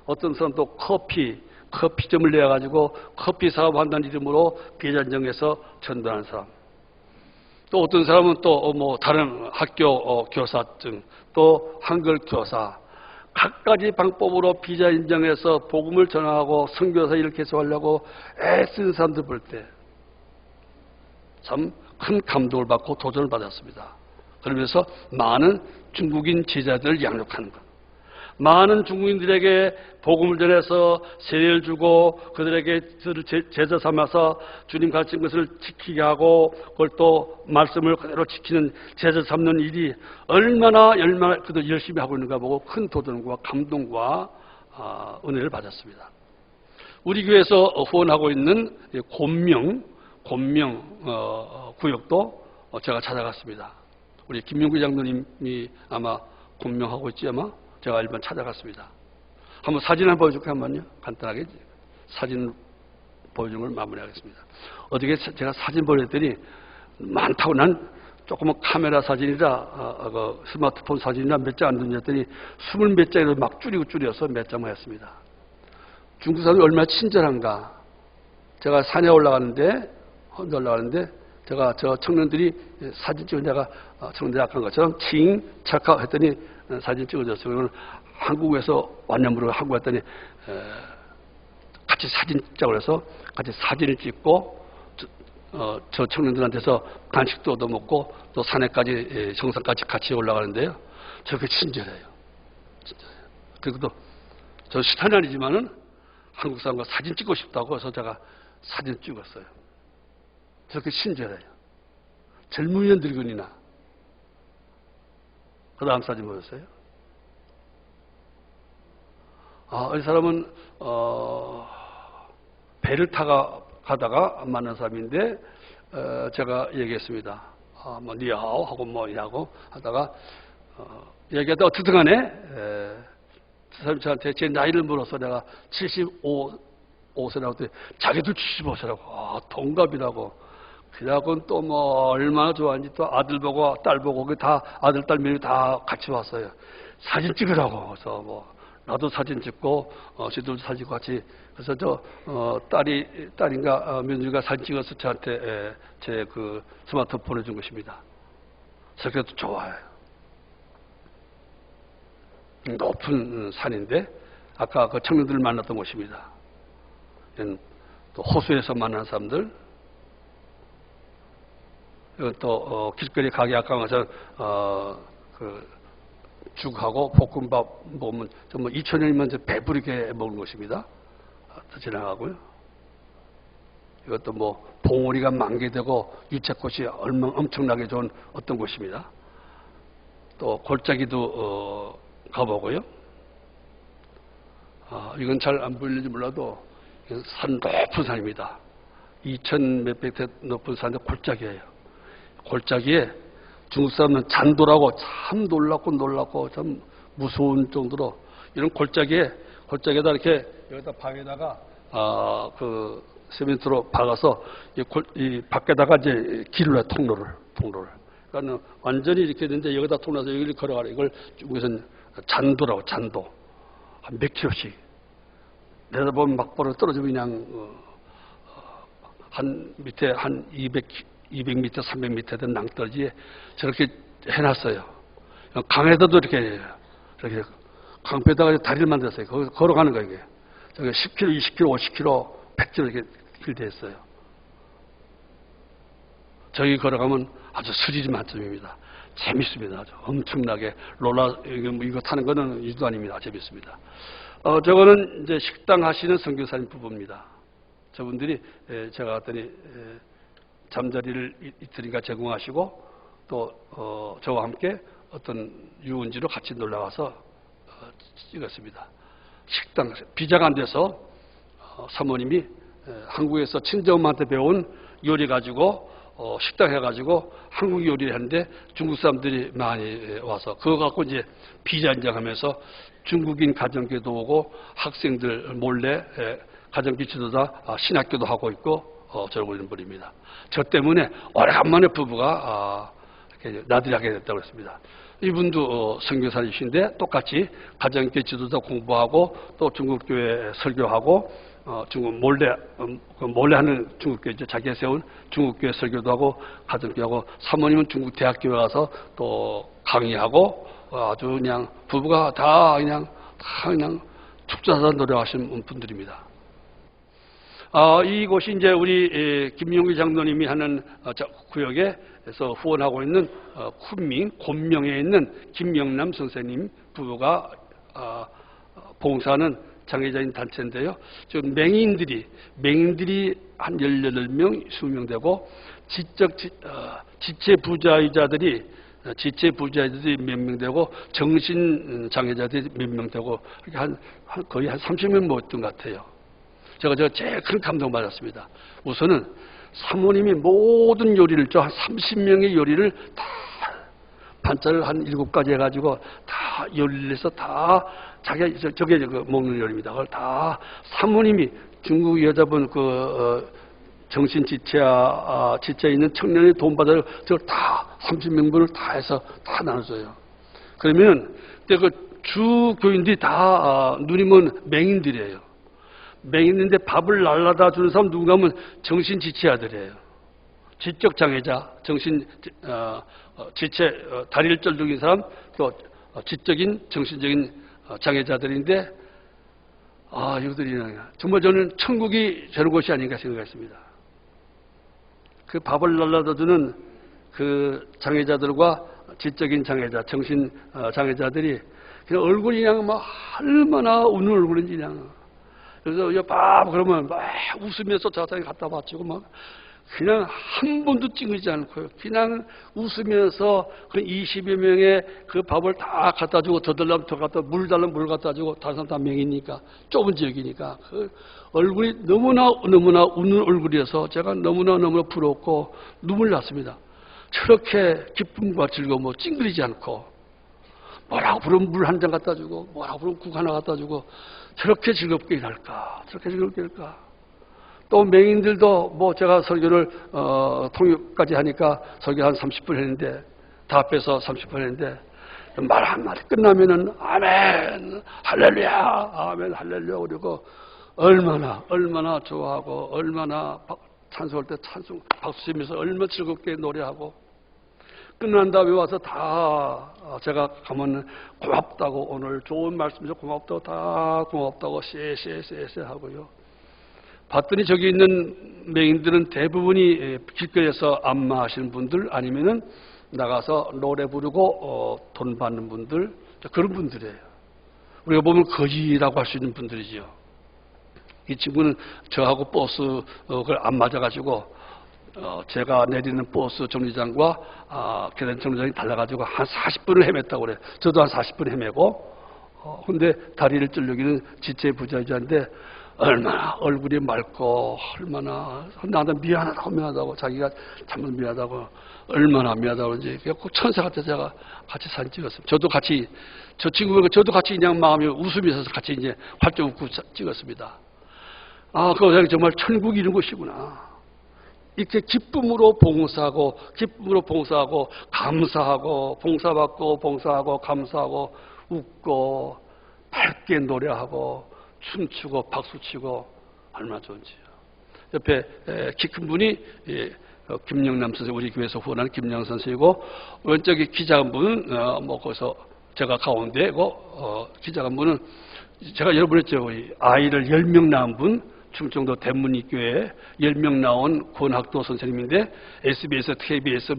어떤 사람 또 커피점을 내가지고 커피 사업한다는 이름으로 비자 인정해서 전도하는 사람, 또 어떤 사람은 또 뭐 다른 학교 교사증, 또 한글 교사, 각가지 방법으로 비자 인정해서 복음을 전하고 선교사 일을 계속하려고 애쓰는 사람들 볼 때 참 큰 감동을 받고 도전을 받았습니다. 그러면서 많은 중국인 제자들을 양육하는 것, 많은 중국인들에게 복음을 전해서 세례를 주고 그들에게 제자 삼아서 주님 가르친 것을 지키게 하고 그걸 또 말씀을 그대로 지키는 제자 삼는 일이 얼마나 그도 열심히 하고 있는가 보고 큰 도전과 감동과 은혜를 받았습니다. 우리 교회에서 후원하고 있는 곤명 구역도 제가 찾아갔습니다. 우리 김명구 장로님이 아마 곤명하고 있지 아마. 제가 일반 찾아갔습니다. 한번 사진 한번 보여줄까요? 한번요. 간단하게 사진 보여주는 걸 마무리하겠습니다. 어저께 제가 사진 보냈더니 많다고 난 조그만 카메라 사진이라 그 스마트폰 사진이라 몇 장 안 던졌더니 20몇 장으로 막 줄여서 몇 장만 했습니다. 중국 사람이 얼마나 친절한가. 제가 산에 혼자 올라가는데 제가 저 청년들이 사진 찍은 데가 청년들이 아까 것처럼 착하 했더니 사진 찍어줬어요. 그걸 한국에서 왔냐물어 한국 왔더니 같이 사진 찍자고 그래서 같이 사진을 찍고 저 청년들한테서 간식도 얻어먹고 또 산에까지 정상까지 같이 올라가는데요. 저렇게 친절해요. 그리고 또 저 시탄이 아니지만은 한국 사람과 사진 찍고 싶다고 해서 제가 사진 찍었어요. 저렇게 친절해요. 젊으면 늙은이나. 그 다음 사진 보셨어요? 이 사람은 배를 가다가 만난 사람인데 제가 얘기했습니다. 뭐 니하오 하고 뭐냐고 하다가 얘기하다가 어쨌든간에 그 사람이 저한테 제 나이를 물어서 내가 75세라고 했더니 자기도 75세라고 동갑이라고. 그래갖고는 또 뭐 얼마나 좋아하는지 또 아들 보고 딸 보고 다 아들 딸 며느리 다 같이 왔어요. 사진 찍으라고. 그래서 뭐 나도 사진 찍고 지들도 사진 찍고 같이. 그래서 저 딸인가 며느리가 사진 찍어서 저한테 제 그 스마트폰 보내준 것입니다. 저게도 좋아요. 높은 산인데 아까 그 청년들을 만났던 곳입니다. 또 호수에서 만난 사람들. 또 길거리 가게 아까 가서 그 죽하고 볶음밥 먹으면 정말 2000년이면 배부르게 먹는 것입니다. 지나가고요. 이것도 뭐 봉우리가 만개되고 유채꽃이 얼마나 엄청나게 좋은 어떤 곳입니다. 또 골짜기도 가보고요. 이건 잘 안 보이는지 몰라도 산 높은 산입니다. 2000 몇백 대 높은 산인데 골짜기예요. 골짜기에 중국 사람은 잔도라고 참 놀랍고 참 무서운 정도로 이런 골짜기에다 이렇게 여기다 방에다가 그 시멘트로 박아서 이 밖에다가 이제 길을 해 통로를. 그러니까 완전히 이렇게 되는데 여기다 통로해서 여기를 걸어가라. 이걸 중국에서는 잔도라고 잔도 한 몇 킬로씩 내다보면 막바로 떨어지면 그냥 한 밑에 한 200m, 300m 된 낭떠러지에 저렇게 해놨어요. 강에다도 이렇게 강변에다가 다리를 만들었어요. 거기서 걸어가는 거예요, 이게. 저기 10km, 20km, 50km, 100km 이렇게 길대 있어요. 저기 걸어가면 아주 스릴이 만점입니다. 재밌습니다. 아주 엄청나게. 이거 타는 거는 일도 아닙니다. 재밌습니다. 저거는 이제 식당 하시는 선교사님 부부입니다. 저분들이 제가 갔더니 잠자리를 이틀인가 제공하시고 또 저와 함께 어떤 유원지로 같이 놀러가서 찍었습니다. 식당 비자가 안 돼서 사모님이 한국에서 친정엄마한테 배운 요리 가지고 식당 해가지고 한국 요리를 하는데 중국 사람들이 많이 와서 그거 갖고 이제 비자 인정하면서 중국인 가정교도 오고 학생들 몰래 가정교 지도자 신학교도 하고 있고 저러고 있는 분입니다. 저 때문에 오래간만에 부부가 이렇게 나들이 하게 됐다고 했습니다. 이분도 선교사이신데 똑같이 가정교 지도자 공부하고 또 중국교회 설교하고 중국 몰래 하는 중국교회 자기가 세운 중국교회 설교도 하고 가정교회하고 사모님은 중국 대학교에 가서 또 강의하고 아주 그냥 부부가 다 그냥 축자사 노력하시는 분들입니다. 이곳이 이제 우리 김용기 장로님이 하는 구역에서 후원하고 있는 쿤밍 곤명에 있는 김영남 선생님 부부가 봉사하는 장애자인 단체인데요. 지금 맹인들이 한 18명, 20명 되고 지체 부자이자들이 몇 명 되고 정신 장애자들이 몇 명 되고 거의 한 30명 모였던 것 같아요. 제가 제일 큰 감동 받았습니다. 우선은 사모님이 모든 요리를 한 30명의 요리를 다 반찬을 한 7가지 해가지고 다 요리를 해서 다 저게 먹는 요리입니다. 그걸 다 사모님이 중국 여자분 정신 지체 있는 청년이 돈 받아요. 저걸 다 30명분을 다 해서 다 나눠줘요. 그러면 그 주 교인들이 다 누님은 맹인들이에요. 맹인인데 밥을 날라다 주는 사람 누군가 하면 정신 지체아들이에요. 지적 장애자, 지체, 다리를 쩔뚝인 사람, 또 지적인, 정신적인 장애자들인데, 이들이 정말 저는 천국이 저런 곳이 아닌가 생각했습니다. 그 밥을 날라다 주는 그 장애자들과 지적인 장애자, 정신 장애자들이 그냥 얼굴이 그냥 막 얼마나 웃는 얼굴인지 그냥. 그래서 밥 그러면 막 웃으면서 자상히 갖다 바치고 막 그냥 한 번도 찡그리지 않고요. 그냥 웃으면서 그 20여 명의 그 밥을 다 갖다 주고 더 달라면 더 갖다 물 달라면 물 갖다 주고 다른 사람 다 명이니까 좁은 지역이니까 그 얼굴이 너무나 웃는 얼굴이어서 제가 너무나 부럽고 눈물 났습니다. 저렇게 기쁨과 즐거움을 찡그리지 않고 뭐라고 부르면 물 한 잔 갖다 주고 뭐라고 부르면 국 하나 갖다 주고 저렇게 즐겁게 일할까? 저렇게 즐겁게 일할까? 또 맹인들도 뭐 제가 설교를 통역까지 하니까 설교 한 30분 했는데 다 빼서 30분 했는데 말 한마디 끝나면은 아멘 할렐루야 아멘 할렐루야 그리고 얼마나 좋아하고 얼마나 찬송할 때 찬송 박수 치면서 얼마나 즐겁게 노래하고 끝난 다음에 와서 다 제가 가면 고맙다고 오늘 좋은 말씀에서 고맙다고 다 고맙다고 쎄 하고요. 봤더니 저기 있는 맹인들은 대부분이 길거리에서 안마하시는 분들 아니면은 나가서 노래 부르고 돈 받는 분들 그런 분들이에요. 우리가 보면 거지라고 할 수 있는 분들이죠. 이 친구는 저하고 버스를 안 맞아가지고 제가 내리는 버스 정류장과 계단 정류장이 달라가지고 한 40분을 헤맸다고 그래요. 저도 한 40분 헤매고 근데 다리를 쩔르기는 지체 부자이자인데 얼마나 얼굴이 맑고 얼마나 나한테 미안하다고 자기가 참 미안하다고 얼마나 미안하다고 그런지 꼭 천사 같아서 제가 같이 사진 찍었습니다. 저도 같이 저 친구가 저도 같이 그냥 마음이 웃음이 있어서 같이 이제 활짝 웃고 찍었습니다. 그거 정말 천국이 이런 곳이구나. 이렇게 기쁨으로 봉사하고 감사하고 봉사하고 감사하고 웃고 밝게 노래하고 춤추고 박수치고 얼마나 좋은지요. 옆에 키 큰 분이 김영남 선생 우리 교회에서 후원하는 김영 선생이고 왼쪽에 키 작은 분은 거기서 제가 가운데고 키 작은 분은 제가 여러분했죠. 아이를 10명 낳은 분 충청도 대문이교회 10명 나온 권학도 선생님인데 SBS, KBS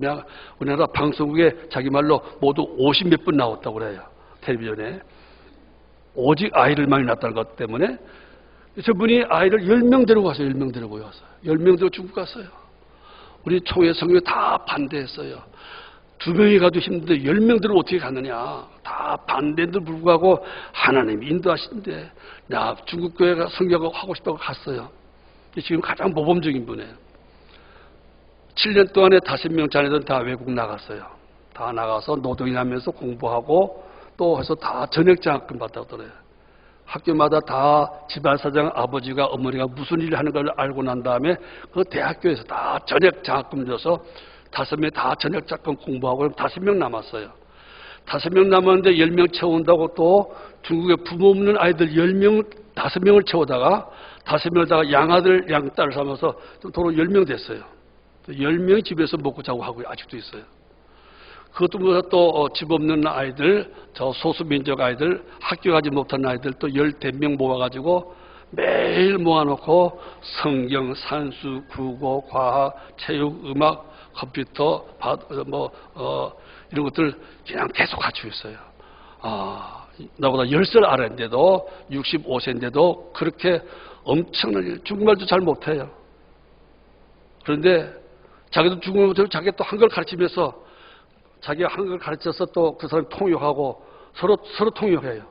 우리나라 방송국에 자기 말로 모두 50몇 분 나왔다고 그래요. 텔레비전에. 오직 아이를 많이 낳았다는 것 때문에 저분이 아이를 10명 데리고 왔어요. 10명 데리고 왔어요. 10명 데리고 중국 갔어요. 우리 총회 성교 다 반대했어요. 2명이 가도 힘든데 10명 데리고 어떻게 갔느냐. 다 반대인데도 불구하고 하나님이 인도하시는데 중국 교회가 성교하고 하고 싶다고 갔어요. 지금 가장 모범적인 분이에요. 7년 동안에 5명 자녀들은 다 외국 나갔어요. 다 나가서 노동일 하면서 공부하고 또 해서 다 전액장학금 받았더래요. 학교마다 다 집안사장 아버지가 어머니가 무슨 일을 하는 걸 알고 난 다음에 그 대학교에서 다 전액장학금 줘서 5명 다 전액장학금 공부하고 5명 남았어요. 5명 남았는데 10명 채운다고 또 중국에 부모 없는 아이들 5명을 채우다가 5명을 다가 양아들, 양딸을 삼아서 도로 10명 됐어요. 10명이 집에서 먹고 자고 하고 아직도 있어요. 그것도 보다 또 집 없는 아이들, 저 소수민족 아이들, 학교 가지 못한 아이들 또 15명 모아가지고 매일 모아놓고 성경, 산수, 국어, 과학, 체육, 음악, 컴퓨터, 이런 것들 그냥 계속 갖추고 있어요. 나보다 10살 아래인데도 65세인데도 그렇게 엄청나게 중국말도 잘 못해요. 그런데 자기도 중국말 못하고 자기가 또 한글 가르치면서 자기가 한글 가르쳐서 또 그 사람 통역하고 서로 통역해요.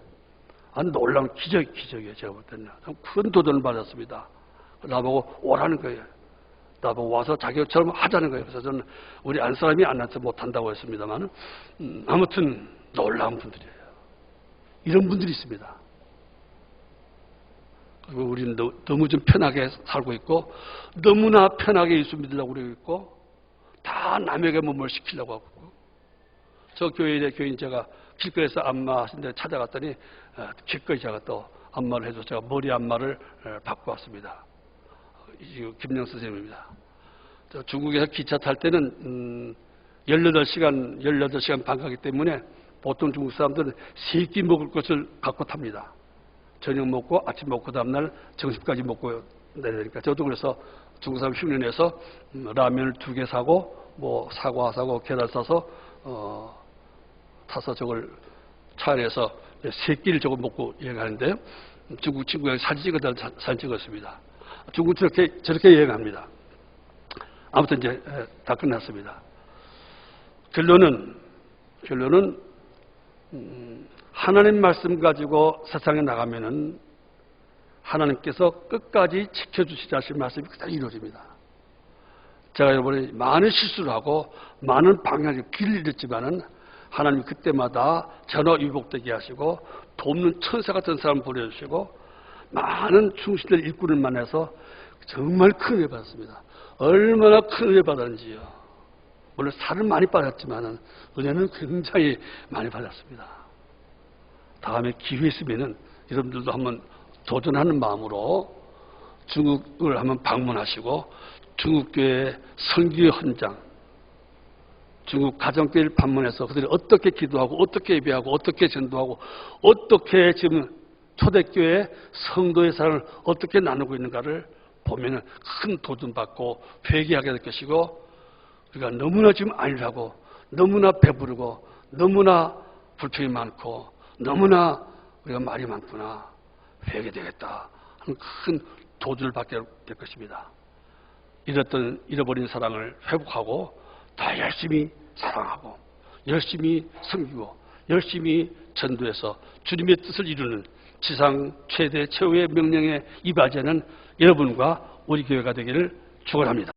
놀라운 기적이에요. 제가 볼 때는. 큰 도전을 받았습니다. 나보고 오라는 거예요. 나보고 와서 자기처럼 하자는 거예요. 그래서 저는 우리 안 사람이 안 와서 못한다고 했습니다만 아무튼 놀라운 분들이에요. 이런 분들이 있습니다. 그리고 우리는 너무 좀 편하게 살고 있고 너무나 편하게 예수 믿으려고 그러고 있고 다 남에게 몸을 시키려고 하고 있고 저 교회의 교인 제가 길거리에서 안마 하신 데 찾아갔더니 기꺼이 제가 또 안마를 해서 제가 머리 안마를 받고 왔습니다. 김영 선생님입니다. 중국에서 기차 탈 때는 18시간 반 가기 때문에 보통 중국 사람들은 3끼 먹을 것을 갖고 탑니다. 저녁 먹고 아침 먹고 다음날 점심까지 먹고 내려니까 저도 그래서 중국 사람 흉내내서 라면을 2개 사고 사과 사고 계란 사서 타서 저걸 차 안에서 3끼를 저걸 먹고 여행하는데요. 중국 친구가 사진 찍어달라고 사진 찍었습니다. 중국 저렇게 여행합니다. 아무튼 이제 다 끝났습니다. 결론은 하나님 말씀 가지고 세상에 나가면은 하나님께서 끝까지 지켜주시자 하신 말씀이 그대로 이루어집니다. 제가 여러분이 많은 실수를 하고 많은 방향의 길을 잃었지만은 하나님이 그때마다 전화위복되게 하시고 돕는 천사 같은 사람 보내주시고 많은 충신들 일꾼을 만나서 정말 큰 은혜 받았습니다. 얼마나 큰 은혜 받았는지요. 물론 살을 많이 빠졌지만은 은혜는 굉장히 많이 받았습니다. 다음에 기회 있으면은 여러분들도 한번 도전하는 마음으로 중국을 한번 방문하시고 중국교회 선교의 헌장, 중국 가정교회를 방문해서 그들이 어떻게 기도하고 어떻게 예배하고 어떻게 전도하고 어떻게 지금 초대교회 성도의 사랑을 어떻게 나누고 있는가를 보면은 큰 도전받고 회개하게 될 것이고 우리가 너무나 지금 안일하고 너무나 배부르고 너무나 불평이 많고 너무나 우리가 말이 많구나 회개되겠다 하는 큰 도전을 받게 될 것입니다. 잃어버린 사랑을 회복하고 더 열심히 사랑하고 열심히 섬기고 열심히 전도해서 주님의 뜻을 이루는 지상 최대 최후의 명령에 임하자는 여러분과 우리 교회가 되기를 축원합니다.